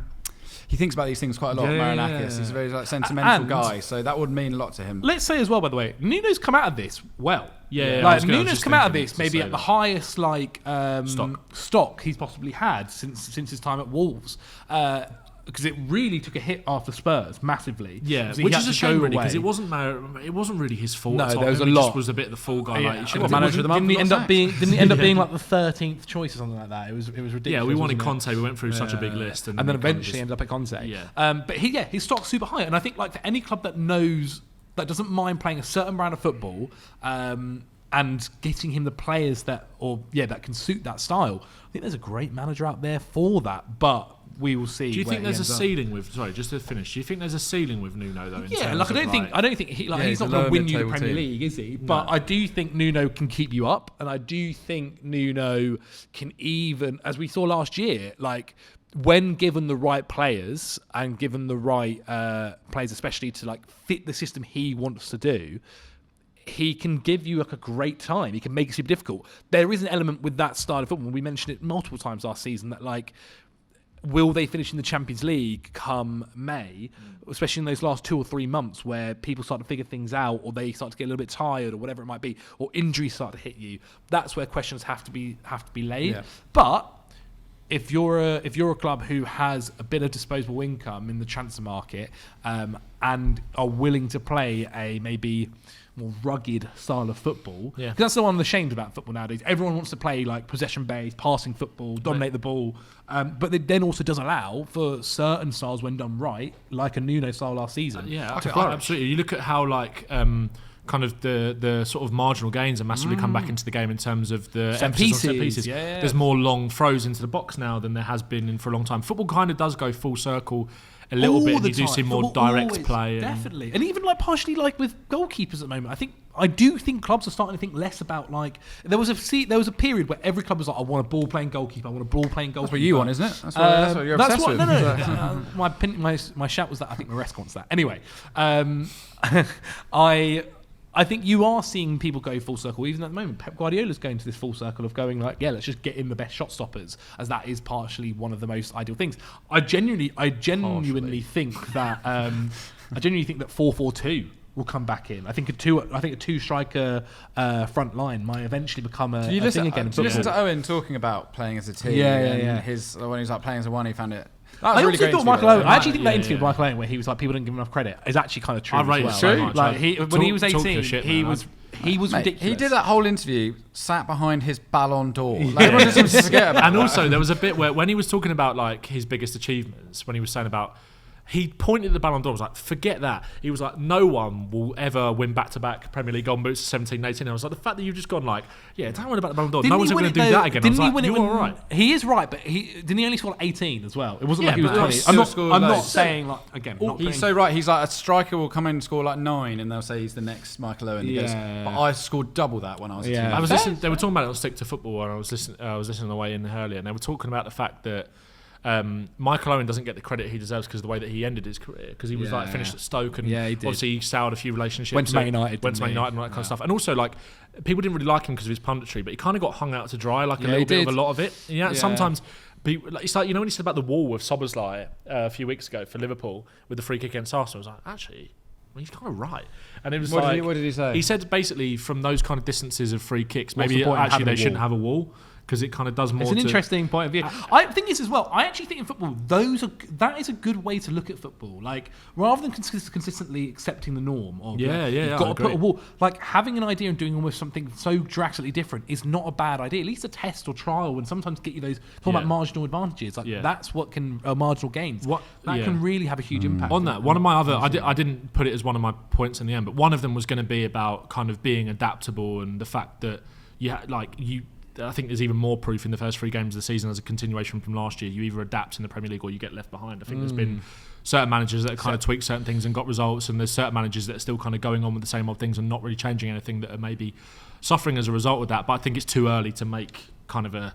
He thinks about these things quite a lot, Marinakis. He's a very sentimental guy, so that would mean a lot to him. Let's say as well, by the way, Nuno's come out of this well. Nuno's come out of this maybe at the highest stock he's possibly had since his time at Wolves. Because it really took a hit after Spurs massively. Yeah, which is a shame really, because it wasn't really his fault. No, there was a lot. He just was a bit of the fall guy. Like, he manager of the month. Didn't he end up being like the 13th choice or something like that? It was ridiculous. Yeah, we wanted Conte. We went through such a big list, and then eventually ended up at Conte. Yeah, but his stock's super high, and I think like for any club that doesn't mind playing a certain brand of football. And getting him the players that can suit that style. I think there's a great manager out there for that, but we will see. Do you think there's a ceiling with? Sorry, just to finish. Do you think there's a ceiling with Nuno though? I don't think he's not going to win you the Premier League, is he? But I do think Nuno can keep you up, and I do think Nuno can even, as we saw last year, like when given the right players and given the right players, especially to like fit the system he wants to do. He can give you like a great time. He can make it super difficult. There is an element with that style of football. We mentioned it multiple times last season that like, will they finish in the Champions League come May, especially in those last 2 or 3 months where people start to figure things out, or they start to get a little bit tired, or whatever it might be, or injuries start to hit you. That's where questions have to be laid. Yeah. But if you're a club who has a bit of disposable income in the transfer market and are willing to play a maybe more rugged style of football. Yeah. Because that's the one of the shames about football nowadays. Everyone wants to play like possession-based, passing football, dominate the ball, but it then also does allow for certain styles when done right, like a Nuno style last season. Absolutely. You look at how like kind of the sort of marginal gains are massively come back into the game in terms of the set pieces. Yeah. There's more long throws into the box now than there has been for a long time. Football kind of does go full circle a little bit, and you do see more direct play. Definitely. And even like partially like with goalkeepers at the moment, I do think clubs are starting to think less about like there was a period where every club was like, I want a ball playing goalkeeper, That's what you want, isn't it? That's what you're obsessed with. No. My shout was that I think Maresca wants that. Anyway, I think you are seeing people go full circle. Even at the moment, Pep Guardiola's going to this full circle of going like, let's just get in the best shot stoppers, as that is partially one of the most ideal things. I genuinely think that 4-4-2 will come back in. I think a two striker front line might eventually become a thing again. Do you listen to Owen talking about playing as a team? Yeah. When he was like playing as a one, he found it. I actually think that interview with Michael Owen where he was like, people didn't give him enough credit, is actually kind of true. As well. Like when he was 18, he was ridiculous. He did that whole interview sat behind his Ballon d'Or. Like, everyone just seems to forget about And also there was a bit where when he was talking about like his biggest achievements, when he was saying about. He pointed at the Ballon d'Or, was like, forget that. He was like, no one will ever win back-to-back Premier League Golden Boots 17 and 18. And I was like, the fact that you've just gone like, don't worry about the Ballon d'Or. No one's ever going to do that again. Didn't he win it? You're all right. He is right, but didn't he only score 18 as well? It wasn't like he was 20. I'm not saying like, again. He's so right. He's like, a striker will come in and score like 9 and they'll say he's the next Michael Owen. He goes, but I scored double that when I was a teenager. I was listening, they were talking about it on Stick to Football and I was listening on the way in earlier, and they were talking about the fact that Michael Owen doesn't get the credit he deserves because of the way that he ended his career, because he was like finished at Stoke and obviously he soured a few relationships, went to Man United and all that kind of stuff, and also like people didn't really like him because of his punditry, but he kind of got hung out to dry like a little bit of a lot of it. Sometimes people, like, it's like, you know, when he said about the wall with Szoboszlai a few weeks ago for Liverpool with the free kick against Arsenal, I was like, actually he's kind of right. And it was what did he say? He said basically from those kind of distances of free kicks, What's maybe the point of actually having they a shouldn't wall? have a wall. Because it kind of does more. It's an interesting point of view. I think this as well. I actually think in football, that is a good way to look at football. Like rather than consistently accepting the norm of you've got to put a wall. Like having an idea and doing almost something so drastically different is not a bad idea. At least a test or trial and sometimes get you those about marginal advantages. Like that's what can marginal gains. That can really have a huge impact. On that, one of my other, I didn't put it as one of my points in the end, but one of them was going to be about kind of being adaptable and the fact that I think there's even more proof in the first 3 games of the season as a continuation from last year. You either adapt in the Premier League or you get left behind. I think there's been certain managers that have kind of tweaked certain things and got results, and there's certain managers that are still kind of going on with the same old things and not really changing anything that are maybe suffering as a result of that. But I think it's too early to make kind of a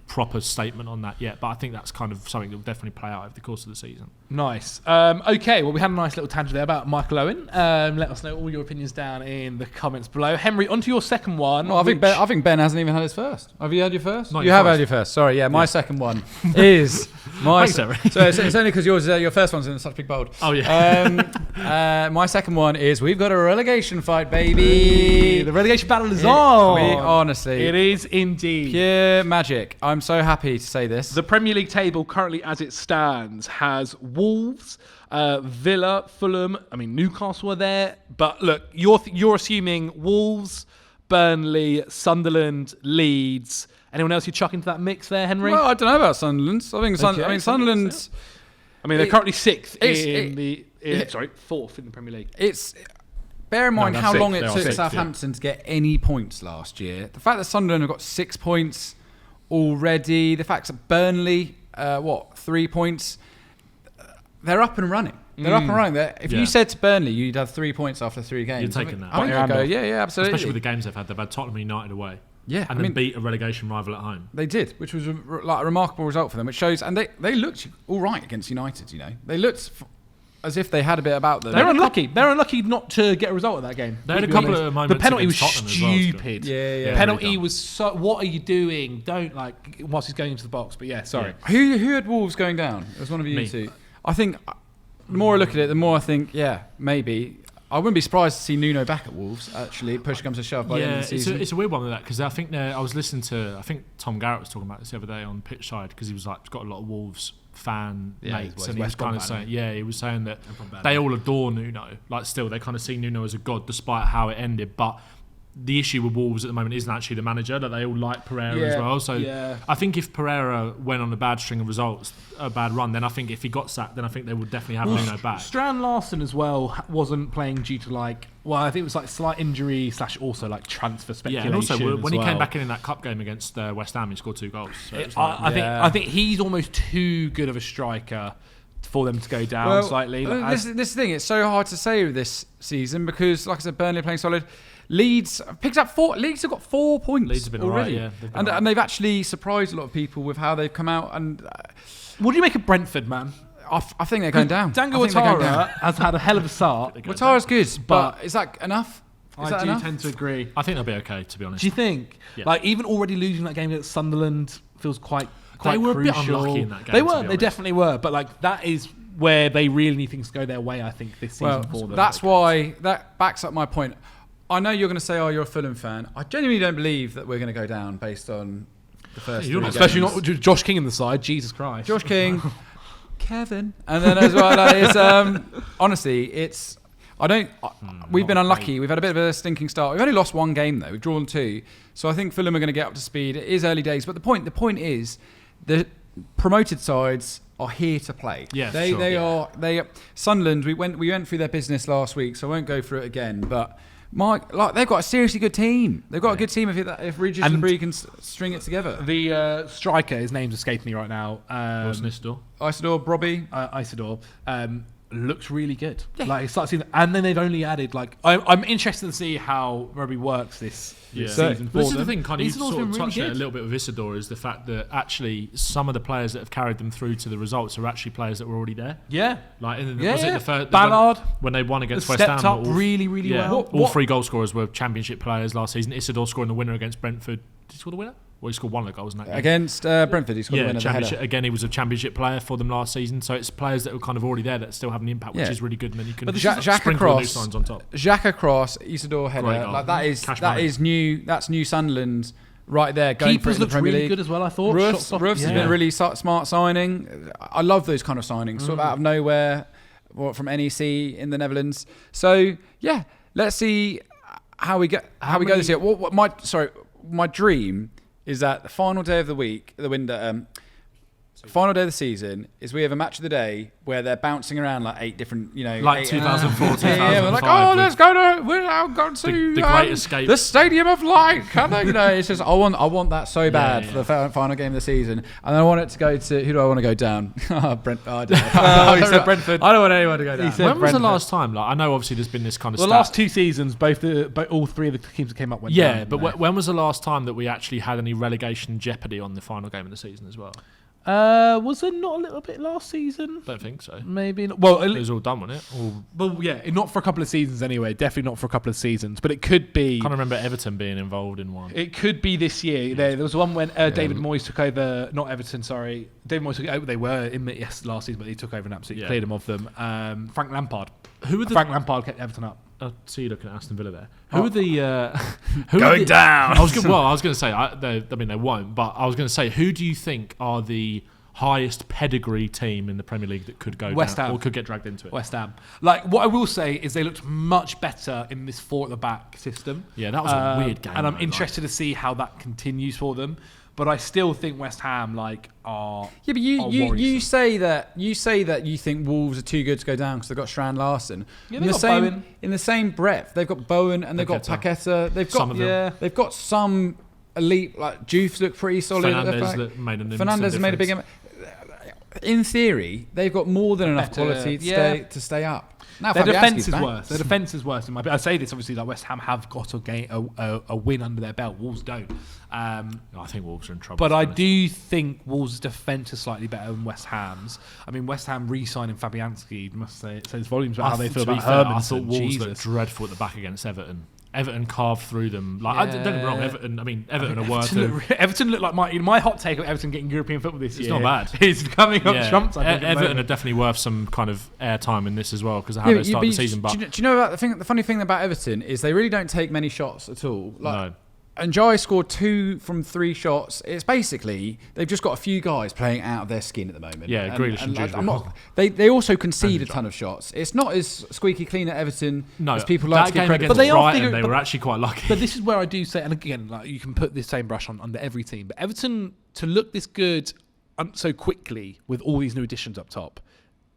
proper statement on that yet. But I think that's kind of something that will definitely play out over the course of the season. Nice. Okay, well, we had a nice little tangent there about Michael Owen. Let us know all your opinions down in the comments below. Henry, on to your second one. Well, I think Ben hasn't even had his first. Have you had your first? Not you your have first. had your first. Sorry, yeah. My second one is my. Thanks, so it's only because your first one's in such big bold. Oh yeah. My second one is we've got a relegation fight, baby. The relegation battle is on. Honestly, it is indeed pure magic. I'm so happy to say this. The Premier League table currently as it stands has Wolves, Villa, Fulham. I mean, Newcastle are there. But look, you're assuming Wolves, Burnley, Sunderland, Leeds. Anyone else you chuck into that mix there, Henry? Well, I don't know about Sunderland. I think Sunderland. I mean, they're currently fourth in the Premier League. Bear in mind how long it They are took sixth, Southampton to get any points last year. The fact that Sunderland have got 6 points already, the fact that Burnley, 3 points, they're up and running. They're up and running. If you said to Burnley you'd have 3 points after 3 games, You're taking that. I think I'd go, yeah, absolutely. Especially with the games they've had. They've had Tottenham United away. Yeah, and then beat a relegation rival at home. They did, which was a remarkable result for them. Which shows, and they looked all right against United. You know, they looked as if they had a bit about them. They're unlucky. They're unlucky not to get a result of that game. They had a couple of moments. The penalty was Tottenham as well, stupid. Yeah. Penalty was so. What are you doing? Don't whilst he's going into the box. But yeah, sorry. Who had Wolves going down? It was one of you two. I think the more I look at it, the more I think, maybe. I wouldn't be surprised to see Nuno back at Wolves, actually. Push comes to shove by the end of the season. It's a weird one with that, because I think I was listening to, I think Tom Garrett was talking about this the other day on pitch side, because he was like, got a lot of Wolves fan mates, and he was kind of saying, he was saying that they all adore Nuno. Like, still, they kind of see Nuno as a god, despite how it ended. But the issue with Wolves at the moment isn't actually the manager, that they all like Pereira as well. So I think if Pereira went on a bad string of results, a bad run, then I think if he got sacked, then I think they would definitely have Nuno back. Strand Larsen as well wasn't playing due to I think it was slight injury / also transfer speculation. Yeah, and also when he came back in that cup game against West Ham, he scored 2 goals. So I think he's almost too good of a striker for them to go down slightly. This thing, it's so hard to say with this season because, like I said, Burnley are playing solid. Leeds picked up 4. Leeds have got 4 points. Leeds have been already, alright, and they've actually surprised a lot of people with how they've come out. And what do you make of Brentford, man? I think they're going down. Dango Ouattara has had a hell of a start. Ouattara's good, but is that enough? I do tend to agree. I think they'll be okay, to be honest. Do you think? Yeah. Even already losing that game against Sunderland feels quite they were crucial. A bit unlucky in that game. They were. They definitely were. But that is where they really need things to go their way, I think, this season for them. That's why that backs up my point. I know you're going to say, you're a Fulham fan. I genuinely don't believe that we're going to go down based on the first 3 games. Especially not with Josh King in the side. Jesus Christ. Josh King, Kevin. And then as well, honestly, we've been unlucky. We've had a bit of a stinking start. We've only lost 1 game, though. We've drawn 2. So I think Fulham are going to get up to speed. It is early days. But the point is, the promoted sides are here to play. Yeah, they are. Sunderland, we went through their business last week, so I won't go through it again. But they've got a seriously good team. They've got a good team if Regis Labrie can string it together. The striker, his name's escaping me right now. Isidore Brobby. Isidore. Looks really good. Yeah. It starts seeing, and then they've only added I'm interested to see how Robbie works this season. This is the thing, kind of you sort of touched it a little bit with Isidore, is the fact that actually some of the players that have carried them through to the results are actually players that were already there. Yeah, was it the first Ballard when they won against West Ham? Stepped up really well. All 3 goal scorers were Championship players last season. Isidore scoring the winner against Brentford. Did he score the winner? Well, he scored one of the goals in that game. Against Brentford, he scored the winner. Championship. Again, he was a championship player for them last season. So it's players that were kind of already there that still have an impact, which is really good. And then you can sprinkle new signs on top. Xhaka cross, Isidore header. Like that is new. That's new Sunderland right there. Keepers looked Premier really League. good as well, I thought. Roofs has been a really smart signing. I love those kind of signings, sort of out of nowhere, from NEC in the Netherlands. So yeah, let's see how we go this year. My dream is that the final day of the week, final day of the season, is we have a match of the day where they're bouncing around like 8 different, like 2004, 2005. Yeah, we're like, let's go to, we're now going to the Great Escape, the Stadium of Light. It's just I want that so bad for the final game of the season, and I want it to go to, who do I want to go down? Brentford. He said Brentford. I don't want anyone to go down. When was the last time? Like, I know obviously there's been this kind of. The last 2 seasons, all 3 of the teams that came up went down. Yeah, but when was the last time that we actually had any relegation jeopardy on the final game of the season as well? Was there not a little bit last season? Don't think so. Maybe not. Well, it was all done, wasn't it? Well, yeah, not for a couple of seasons anyway. Definitely not for a couple of seasons. But it could be. I can't remember Everton being involved in one. It could be this year. There was one when David Moyes took over. Not Everton, sorry. David Moyes took over. They were in last season, but he took over and absolutely cleared them of them. Frank Lampard. Frank Lampard kept Everton up. I see you looking at Aston Villa there. Who are the going down? I was going to say. They won't. But I was going to say, who do you think are the highest pedigree team in the Premier League that could go West down Ham. or could get dragged into it? West Ham. Like, what I will say is they looked much better in this 4 at the back system. Yeah, that was a weird game. And I'm interested to see how that continues for them. But I still think West Ham are. Yeah, but you say that you think Wolves are too good to go down because they've got Strand Larson. Yeah, they've got Bowen. In the same breath, they've got Bowen and they've got Paqueta. They've got some elite, like Juve look pretty solid. Fernandes made a big impact. In theory, they've got more than enough quality to stay up. Now, their defence is worse. Their defence is worse. I say this obviously, like West Ham have got a win under their belt. Wolves don't. I think Wolves are in trouble. But I do think Wolves' defence is slightly better than West Ham's. I mean, West Ham re-signing Fabianski must say it says volumes about how they feel about Hermanson. I thought Wolves looked dreadful at the back against Everton. Everton carved through them. Don't get me wrong, Everton are worth it. Everton look like my hot take of Everton getting European football this year. It's not bad. It's coming up trumps. I think Everton are definitely worth some kind of airtime in this as well because of how they started the season. Do you know about the funny thing about Everton is they really don't take many shots at all. No. And Jai scored 2 from 3 shots. It's basically they've just got a few guys playing out of their skin at the moment. Yeah, Grealish and Djellab. They also concede a ton of shots. It's not as squeaky clean at Everton as people like to give credit. But they were actually quite lucky. But this is where I do say, and again, like you can put this same brush on under every team. But Everton to look this good so quickly with all these new additions up top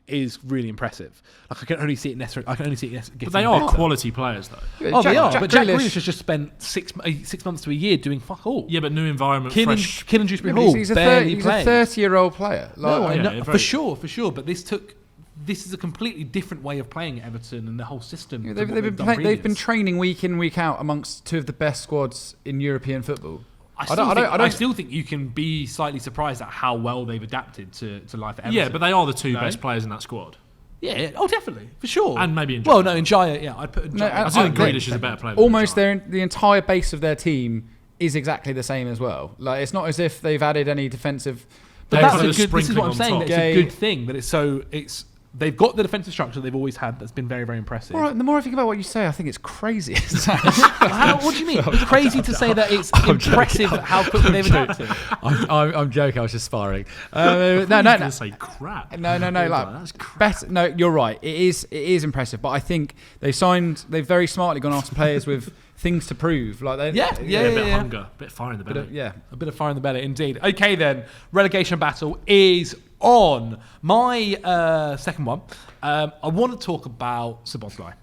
is really impressive. Like I can only see it necessarily. But they are quality players, though. They are. But Jack Grealish has just spent 6 months to a year doing fuck all. Yeah, but new environment, fresh. Killen Dewsbury Hall he's a 30-year-old player. For sure. But this is a completely different way of playing at Everton and the whole system. Yeah, they've been training week in, week out amongst 2 of the best squads in European football. I still think you can be slightly surprised at how well they've adapted to life at Everton. Yeah, but they are the 2 best players in that squad. Yeah, definitely, for sure. And maybe in Jaya. Well, no, in Jaya, I'd put in Jaya. I think Grealish is a better player. Almost the entire base of their team is exactly the same as well. Like it's not as if they've added any defensive. But this is what I'm saying. It's a good thing that it's. They've got the defensive structure they've always had. That's been very, very impressive. All right, the more I think about what you say, I think it's crazy. What do you mean? It's crazy to say that it's impressive how quickly they've adapted. I'm joking. I was just sparring. No. Say crap. No. That's crap. Better. No, you're right. It is impressive. But I think they've very smartly gone after players with things to prove. Like a bit of hunger, a bit of fire in the belly. A bit of fire in the belly, indeed. Okay, then relegation battle is on. My second one, I want to talk about Szoboszlai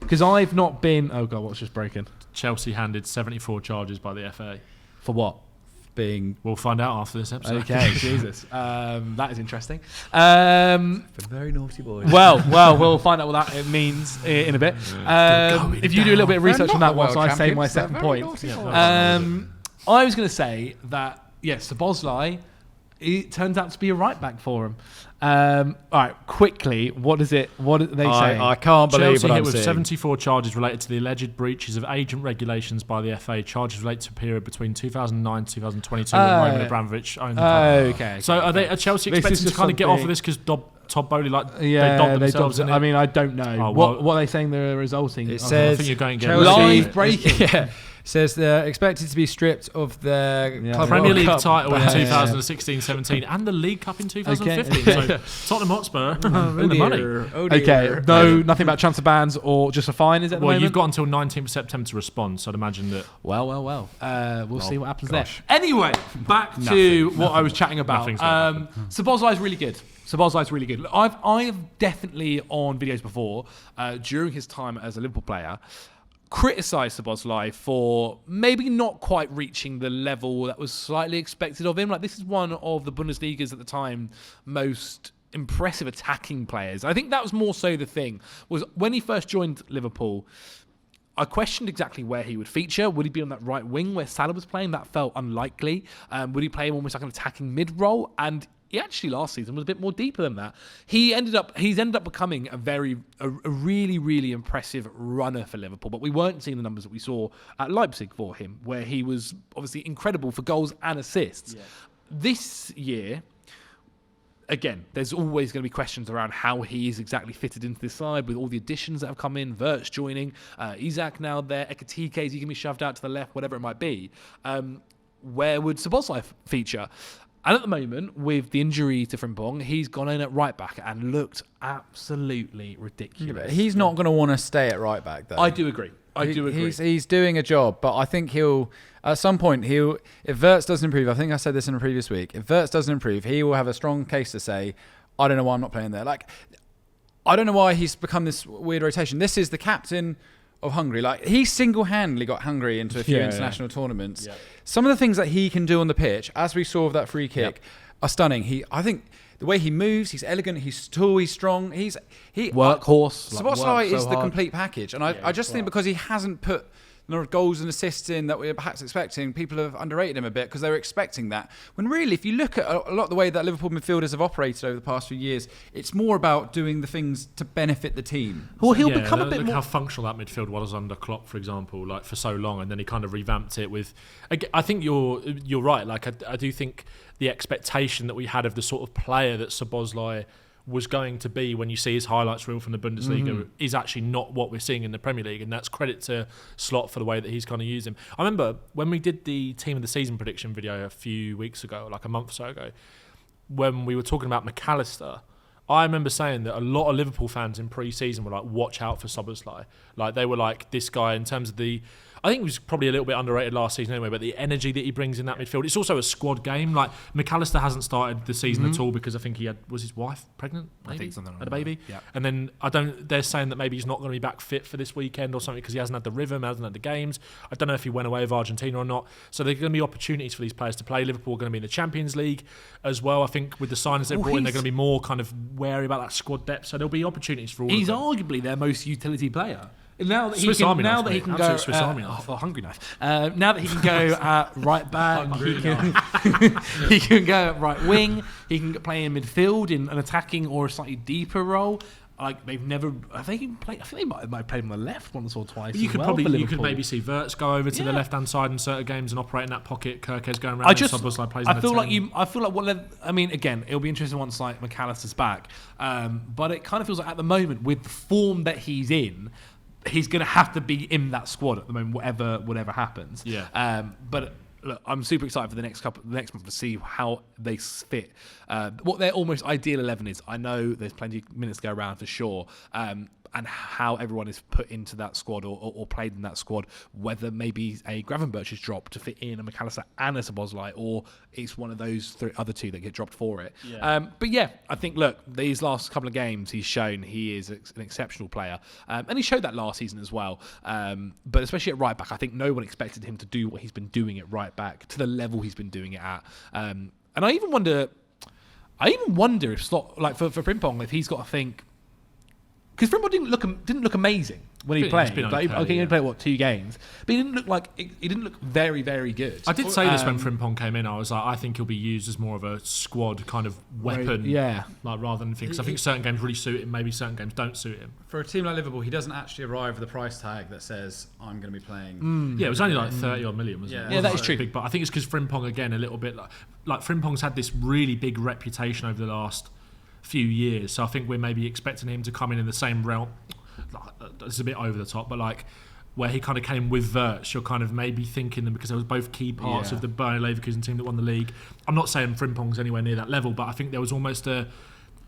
because I've not been. Oh god, what's just breaking? Chelsea handed 74 charges by the FA for what? We'll find out after this episode. Okay, Jesus, that is interesting. Very naughty boys. Well, we'll find out what that means in a bit. If you do a little bit of research on that, whilst I say my second point, I was going to say that Szoboszlai, it turns out to be a right back for him. All right, quickly, what are they saying? I can't believe Chelsea what hit I'm with seeing. 74 charges related to the alleged breaches of agent regulations by the FA. Charges relate to a period between 2009 and 2022 when Roman Abramovich owned the club. Okay. So are Chelsea This is expecting to just kind of get off of something- this because Todd Bowley, like, Yeah, they dobbed themselves in it? I mean, I don't know. Oh, well- what are they saying they're resulting? It I says think you're going to get Chelsea- Live breaking. Yeah. Says they're expected to be stripped of their Club Premier World League Cup title in badge. 2016-17 and the League Cup in 2015. So Tottenham Hotspur in the money. Oh dear. Okay, nothing about transfer bans or just a fine, is it? At the Well, moment? you've got until 19th of September to respond, so I'd imagine that. Well. We'll see what happens gosh. there. Anyway, back to what I was chatting about. Nothing's gonna happen. Szoboszlai's really good. Szoboszlai's really good. I've definitely on videos before during his time as a Liverpool player criticised Szoboszlai for maybe not quite reaching the level that was slightly expected of him. Like, this is one of the Bundesliga's at the time most impressive attacking players. I think that was more so the thing, was when he first joined Liverpool, I questioned exactly where he would feature. Would he be on that right wing where Salah was playing? That felt unlikely. Would he play almost like an attacking mid role? And he actually last season was a bit more deeper than that. He's ended up becoming a really, really impressive runner for Liverpool. But we weren't seeing the numbers that we saw at Leipzig for him, where he was obviously incredible for goals and assists. Yeah. This year, again, there's always going to be questions around how he is exactly fitted into this side with all the additions that have come in, Wirtz joining, Isak now there, Ekatike, he can be shoved out to the left, whatever it might be. Where would Szoboszlai feature? And at the moment, with the injury to Frimpong, he's gone in at right back and looked absolutely ridiculous. He's not going to want to stay at right back, though. I do agree. He's doing a job, but I think at some point, if Wirtz doesn't improve, I think I said this in a previous week, if Wirtz doesn't improve, he will have a strong case to say, I don't know why I'm not playing there. Like, I don't know why he's become this weird rotation. This is the captain of Hungary. Like, he single-handedly got Hungary into a few international tournaments. Yeah. Some of the things that he can do on the pitch, as we saw with that free kick, are stunning. I think the way he moves, he's elegant, he's tall, he's strong, he workhorse. Szoboszlai is the complete package, and I just think because he hasn't put the goals and assists in that we were perhaps expecting, people have underrated him a bit because they were expecting that. When really, if you look at a lot of the way that Liverpool midfielders have operated over the past few years, it's more about doing the things to benefit the team. Well, he'll become a bit look more... how functional that midfield was under Klopp, for example, like for so long, and then he kind of revamped it with... I think you're right. Like, I do think the expectation that we had of the sort of player that Szoboszlai was going to be when you see his highlights reel from the Bundesliga is actually not what we're seeing in the Premier League, and that's credit to Slot for the way that he's kind of used him. I remember when we did the Team of the Season prediction video a few weeks ago, like a month or so ago, when we were talking about McAllister, I remember saying that a lot of Liverpool fans in pre-season were like, watch out for Szoboszlai. Like, they were like, this guy, in terms of I think he was probably a little bit underrated last season anyway, but the energy that he brings in that midfield, it's also a squad game. Like, McAllister hasn't started the season at all because I think was his wife pregnant? Maybe? I think something like had a baby. Yeah. And then they're saying that maybe he's not going to be back fit for this weekend or something because he hasn't had the rhythm, hasn't had the games. I don't know if he went away with Argentina or not. So there's going to be opportunities for these players to play. Liverpool are going to be in the Champions League as well. I think with the signings they've brought in, they're going to be more kind of wary about that squad depth. So there'll be opportunities for all of them. He's arguably their most utility player. Now that Swiss he can, Army now knife, that he mate. can Absolute go, Swiss Army knife. hungry knife. Now that he can go at right back, he can go at right wing. He can play in midfield in an attacking or a slightly deeper role. Like, they've never. I think they might have played him on the left once or twice. You could for you could maybe see Wirtz go over to the left hand side in certain games and operate in that pocket. Kirkes going around. Szoboszlai plays. I feel like I mean, again, it'll be interesting once like McAllister's back. But it kind of feels like at the moment, with the form that he's in, he's going to have to be in that squad at the moment, whatever happens. Yeah. But look, I'm super excited for the next month to see how they fit. What their almost ideal 11 is. I know there's plenty of minutes to go around for sure. And how everyone is put into that squad or played in that squad, whether maybe a Gravenberch is dropped to fit in a McAllister and a Szoboszlai, or it's one of those other two that get dropped for it. Yeah. But yeah, I think, look, these last couple of games, he's shown he is an exceptional player. And he showed that last season as well. But especially at right back, I think no one expected him to do what he's been doing at right back to the level he's been doing it at. And I even wonder if Slot, like for Frimpong, if he's got to think, because Frimpong didn't look amazing. when he It's played. been Like, okay, he yeah. only played 2 games, but he didn't look very, very good. I did say this when Frimpong came in. I was like, I think he'll be used as more of a squad kind of weapon, like rather than things. I think certain games really suit him. Maybe certain games don't suit him. For a team like Liverpool, he doesn't actually arrive with a price tag that says I'm going to be playing. Yeah, it was only like 30 odd million, wasn't it? Yeah, that is true. Big, but I think it's because Frimpong again a little bit like Frimpong's had this really big reputation over the last few years. So I think we're maybe expecting him to come in the same realm. It's a bit over the top, but like where he kind of came with Wirtz, you're kind of maybe thinking them because they were both key parts of the Bayern Leverkusen team that won the league. I'm not saying Frimpong's anywhere near that level, but I think there was almost a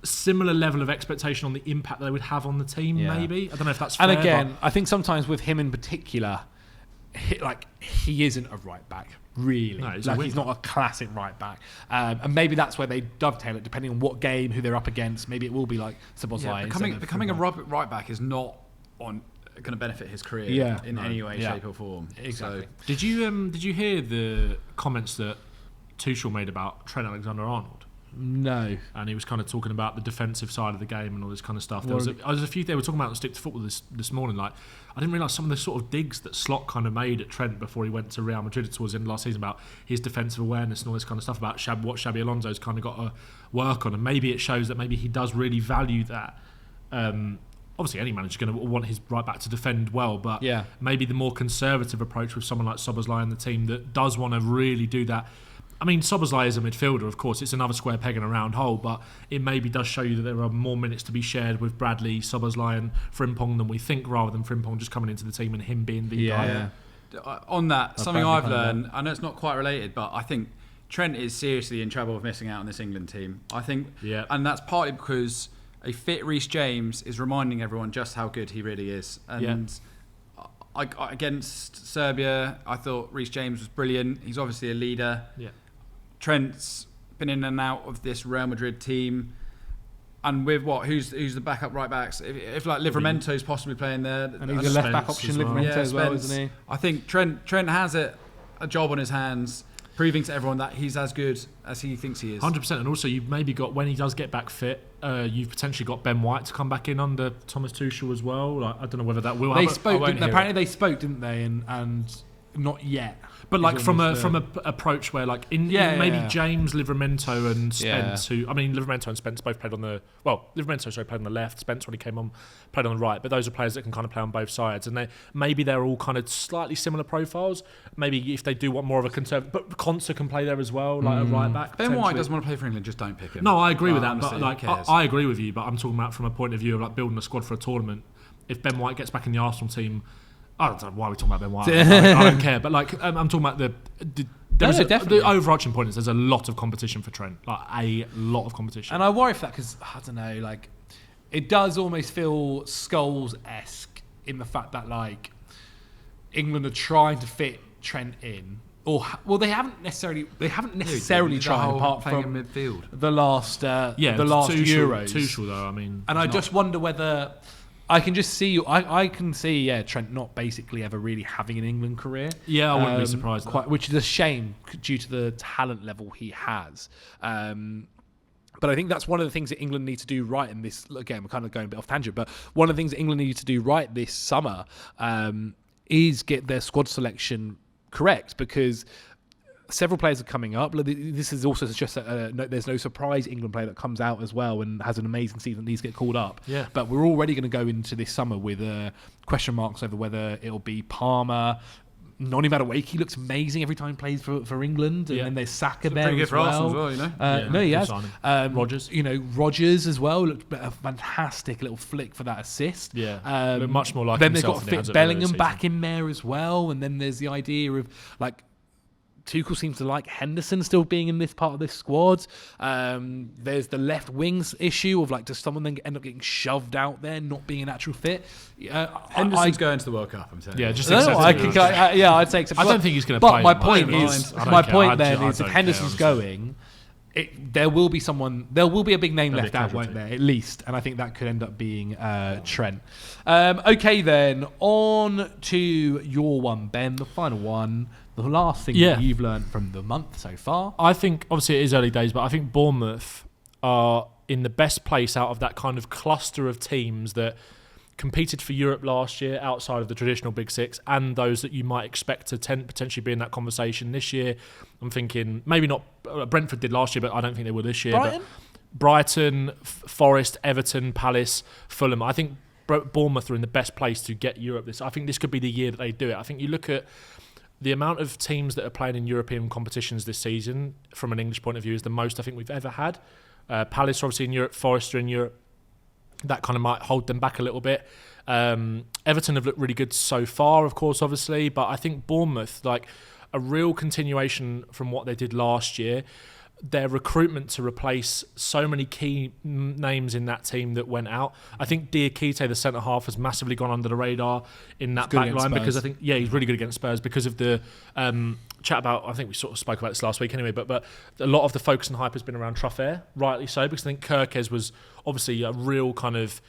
similar level of expectation on the impact they would have on the team. Maybe I don't know if that's fair. And again, I think sometimes with him in particular, he isn't a right back. Really, no, he's not a classic right back, and maybe that's where they dovetail it depending on what game, who they're up against. Maybe it will be like Szoboszlai. Becoming a right back is not going to benefit his career in any way, shape or form. Exactly. So, did you hear the comments that Tuchel made about Trent Alexander-Arnold? No. And he was kind of talking about the defensive side of the game and all this kind of stuff. There was a few they were talking about on Stick to Football this morning. Like, I didn't realise some of the sort of digs that Slot kind of made at Trent before he went to Real Madrid towards the end of last season about his defensive awareness and all this kind of stuff about what Xabi Alonso's kind of got to work on. And maybe it shows that maybe he does really value that. Obviously, any manager's going to want his right back to defend well, but maybe the more conservative approach with someone like Szoboszlai and the team that does want to really do that. I mean, Szoboszlai is a midfielder, of course. It's another square peg in a round hole, but it maybe does show you that there are more minutes to be shared with Bradley, Szoboszlai and Frimpong than we think, rather than Frimpong just coming into the team and him being the guy. On that, something I've learned, I know it's not quite related, but I think Trent is seriously in trouble of missing out on this England team. I think, and that's partly because a fit Reece James is reminding everyone just how good he really is. And against Serbia, I thought Reece James was brilliant. He's obviously a leader. Yeah. Trent's been in and out of this Real Madrid team, and with who's the backup right backs? If like Livramento's possibly playing there, and he's a left back option, Livramento as well, isn't he? I think Trent has a job on his hands, proving to everyone that he's as good as he thinks he is. 100%, and also you've maybe got, when he does get back fit, you've potentially got Ben White to come back in under Thomas Tuchel as well. Like, I don't know whether that will happen. Apparently they spoke, didn't they? And not yet. But like from a approach where like maybe James, Livramento and Spence, Livramento and Spence both played on the played on the left. Spence when he came on played on the right. But those are players that can kind of play on both sides, and they're all kind of slightly similar profiles. Maybe if they do want more of a conservative, but Konsa can play there as well, like a right back. Ben White doesn't want to play for England, just don't pick him. No, I agree with that. Honestly, but I agree with you. But I'm talking about from a point of view of like building a squad for a tournament. If Ben White gets back in the Arsenal team. I don't know why we're talking about Ben White. I don't care. But like, I'm talking about the overarching point is there's a lot of competition for Trent. Like a lot of competition. And I worry for that because I don't know. Like, it does almost feel Scholes-esque in the fact that like England are trying to fit Trent in. They haven't necessarily tried apart from midfield. the last Euros. Tuchel though, I mean, and I just wonder whether. I can just see. I can see. Trent not basically ever really having an England career. Yeah, I wouldn't be surprised. Which is a shame due to the talent level he has. But I think that's one of the things that England need to do right in this. Again, we're kind of going a bit off tangent, but one of the things that England need to do right this summer is get their squad selection correct, because several players are coming up. This is also just there's no surprise England player that comes out as well and has an amazing season that needs to get called up. Yeah. But we're already going to go into this summer with question marks over whether it'll be Palmer. Noni Madueke looks amazing every time he plays for England, and then there's Saka there pretty good as for well. Arsenal as well, you know. He has. Rodgers. Rogers as well looked a fantastic little flick for that assist. Yeah, much more like then they've got himself fit Bellingham back in there as well, and then there's the idea of like. Tuchel seems to like Henderson still being in this part of this squad. There's the left wings issue of like, does someone then end up getting shoved out there, not being an actual fit? Henderson's going to the World Cup, I'm telling you. Yeah, just I'd say accept. I don't think he's going to play. But my point is, if Henderson's care, going, there will be someone. There will be a big name left out, won't there? At least, and I think that could end up being Trent. Okay, then on to your one, Ben. The final one. The last thing that you've learned from the month so far. I think, obviously it is early days, but I think Bournemouth are in the best place out of that kind of cluster of teams that competed for Europe last year outside of the traditional Big Six, and those that you might expect to potentially be in that conversation this year. I'm thinking maybe not. Brentford did last year, but I don't think they will this year. Brighton? But Brighton, Forest, Everton, Palace, Fulham. I think Bournemouth are in the best place to get Europe. I think this could be the year that they do it. I think you look at the amount of teams that are playing in European competitions this season, from an English point of view, is the most I think we've ever had. Palace are obviously in Europe, Forest are in Europe. That kind of might hold them back a little bit. Everton have looked really good so far, of course, obviously, but I think Bournemouth, like a real continuation from what they did last year. Their recruitment to replace so many key names in that team that went out. I think Diakite, the centre half, has massively gone under the radar in that back line because I think he's really good against Spurs because of the chat about. I think we sort of spoke about this last week anyway, but a lot of the focus and hype has been around Truffert, rightly so, because I think Kirkes was obviously a real kind of,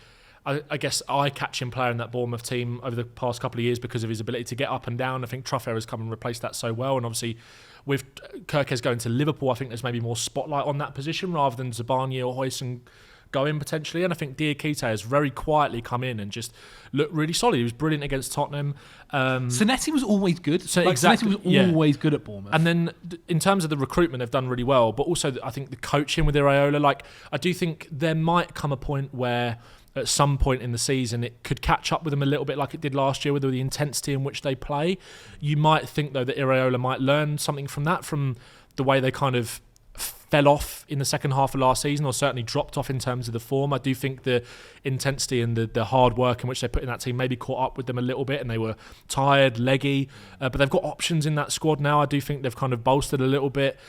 I guess, eye-catching player in that Bournemouth team over the past couple of years because of his ability to get up and down. I think Truffert has come and replaced that so well, and obviously with Kirkes going to Liverpool, I think there's maybe more spotlight on that position rather than Zabarnyi or Huijsen going potentially. And I think Diakite has very quietly come in and just looked really solid. He was brilliant against Tottenham. Zanetti was always good. Exactly, Zanetti was always good at Bournemouth. And then in terms of the recruitment, they've done really well. But also, I think the coaching with Iraola, I do think there might come a point where at some point in the season it could catch up with them a little bit like it did last year with the intensity in which they play. You might think, though, that Iraola might learn something from that, from the way they kind of fell off in the second half of last season, or certainly dropped off in terms of the form. I do think the intensity and the hard work in which they put in that team maybe caught up with them a little bit, and they were tired, leggy, but they've got options in that squad now. I do think they've kind of bolstered a little bit.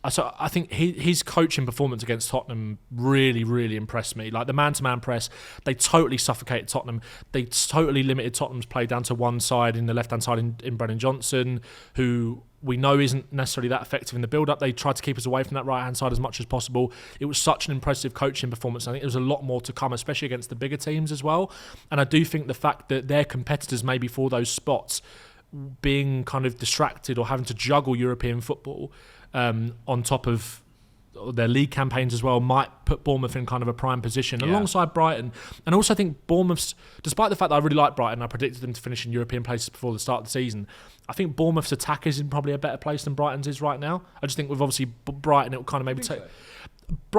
So I think his coaching performance against Tottenham really, really impressed me. Like the man-to-man press, they totally suffocated Tottenham. They totally limited Tottenham's play down to one side, in the left-hand side in Brennan Johnson, who we know isn't necessarily that effective in the build-up. They tried to keep us away from that right-hand side as much as possible. It was such an impressive coaching performance. I think there's a lot more to come, especially against the bigger teams as well. And I do think the fact that their competitors maybe for those spots being kind of distracted or having to juggle European football on top of their league campaigns as well might put Bournemouth in kind of a prime position alongside Brighton. And also I think Bournemouth's, despite the fact that I really like Brighton, I predicted them to finish in European places before the start of the season, I think Bournemouth's attack is in probably a better place than Brighton's is right now. I just think with obviously Brighton, it will kind of maybe take...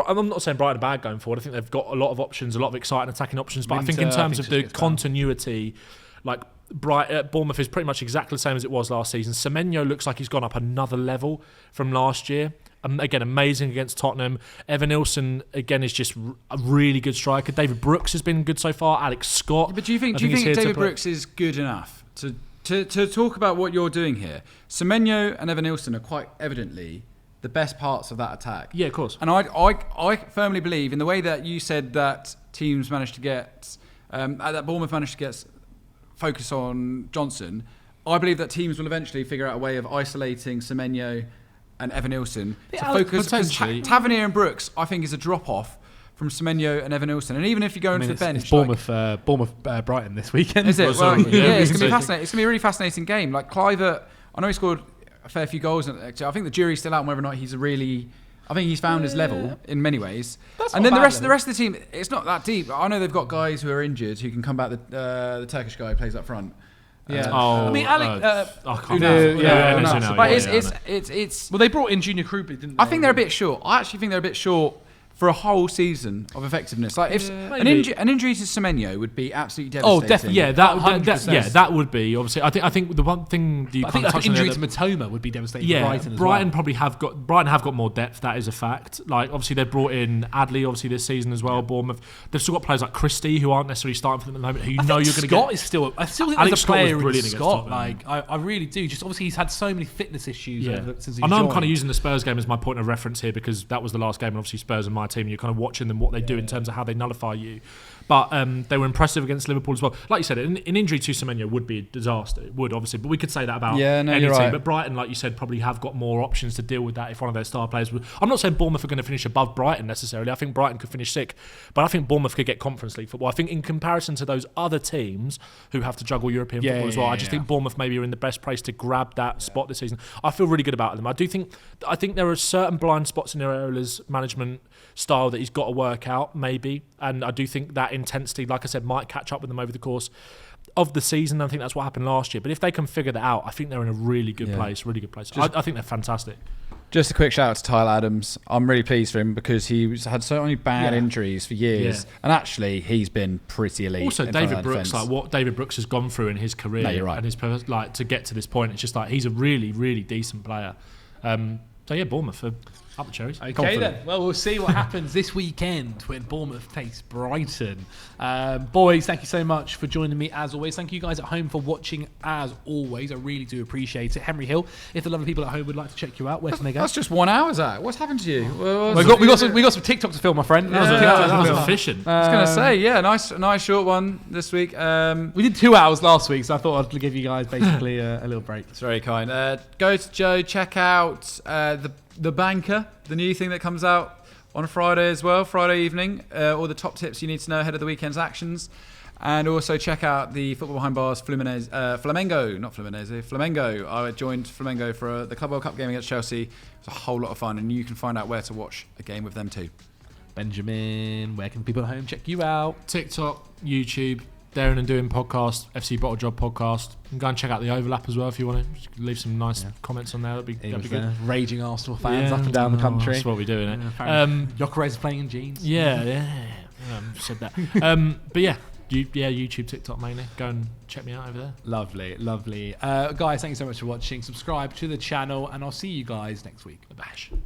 I'm not saying Brighton are bad going forward. I think they've got a lot of options, a lot of exciting attacking options, but I think in terms of the continuity, like Bournemouth is pretty much exactly the same as it was last season. Semenyo looks like he's gone up another level from last year. Again, amazing against Tottenham. Evan Nilsson, again, is just a really good striker. David Brooks has been good so far. Alex Scott. Yeah, but do you think David Brooks is good enough to talk about what you're doing here? Semenyo and Evan Nilsson are quite evidently the best parts of that attack. Yeah, of course. And I firmly believe in the way that you said that teams managed to get, that Bournemouth managed to get focus on Johnson. I believe that teams will eventually figure out a way of isolating Semenyo and Evan Nilsson to focus. Tavernier and Brooks, I think, is a drop-off from Semenyo and Evan Nilsson. And even if you go into the bench... It's Bournemouth Brighton this weekend. Is it? Well, yeah, it's going to be fascinating. It's going to be a really fascinating game. Like Clivert, I know he scored a fair few goals. I think the jury's still out on whether or not he's I think he's found his level in many ways. And then the rest of the team, it's not that deep. I know they've got guys who are injured who can come back. The Turkish guy who plays up front. Yeah. I mean, Alex. Well, they brought in Junior Krupa, didn't they? I think they're a bit short. I actually think they're a bit short for a whole season of effectiveness. Like if an injury to Semenyo would be absolutely devastating. Oh, definitely. Yeah, that would be obviously. I think the one thing you can't touch on injury to Matoma would be devastating. Yeah, for Brighton as Brighton well. probably have got more depth. That is a fact. Like obviously they've brought in Adley obviously this season as well. Yeah. Bournemouth. They've still got players like Christie who aren't necessarily starting for them at the moment. Who you're going to get. Scott is still. I still think Alex there's a player Scott was in Scott. Like I really do. Just obviously he's had so many fitness issues since he joined. I'm kind of using the Spurs game as my point of reference here because that was the last game, and obviously Spurs and my team. You're kind of watching them what they do in terms of how they nullify you. But they were impressive against Liverpool as well. Like you said, an injury to Semenyo would be a disaster. It would, obviously. But we could say that about any team. Right. But Brighton, like you said, probably have got more options to deal with that if one of their star players would. I'm not saying Bournemouth are going to finish above Brighton necessarily. I think Brighton could finish sick. But I think Bournemouth could get Conference League football. I think in comparison to those other teams who have to juggle European football as well, I just think Bournemouth maybe are in the best place to grab that spot this season. I feel really good about them. I think there are certain blind spots in Iraola's management style that he's got to work out, maybe. And I do think that intensity, like I said, might catch up with them over the course of the season. I think that's what happened last year. But if they can figure that out, I think they're in a really good place. I think they're fantastic. Just a quick shout out to Tyler Adams. I'm really pleased for him because he's had so many bad injuries for years, and actually he's been pretty elite. Also, David Brooks, like what David Brooks has gone through in his career, you're right. and his like to get to this point, it's just like he's a really, really decent player. So yeah, Bournemouth are up the cherries. Okay Confident. then. Well, we'll see what happens this weekend when Bournemouth face Brighton. Boys, thank you so much for joining me as always. Thank you guys at home for watching as always. I really do appreciate it. Henry Hill, if the lovely people at home would like to check you out, where can they go? That's just 1 hour, Zach. What's happened to you? We got some TikTok to film, my friend. That was efficient. I was going to say, nice short one this week. We did 2 hours last week, so I thought I'd give you guys basically a little break. It's very kind. Go to Joe, check out the Banker, the new thing that comes out on Friday as well, Friday evening. All the top tips you need to know ahead of the weekend's actions. And also check out the Football Behind Bars Flamengo. I joined Flamengo for the Club World Cup game against Chelsea. It was a whole lot of fun, and you can find out where to watch a game with them too. Benjamin, where can people at home check you out? TikTok, YouTube, Daring and Doing podcast, FC Bottle Job podcast. And go and check out the Overlap as well if you want to. Leave some nice comments on there. That'd be good. Raging Arsenal fans up and down the country. That's what we do, innit? Jokeres playing in jeans. Yeah. Said that. But yeah. YouTube, TikTok mainly. Go and check me out over there. Lovely. Guys, thank you so much for watching. Subscribe to the channel, and I'll see you guys next week. Bash.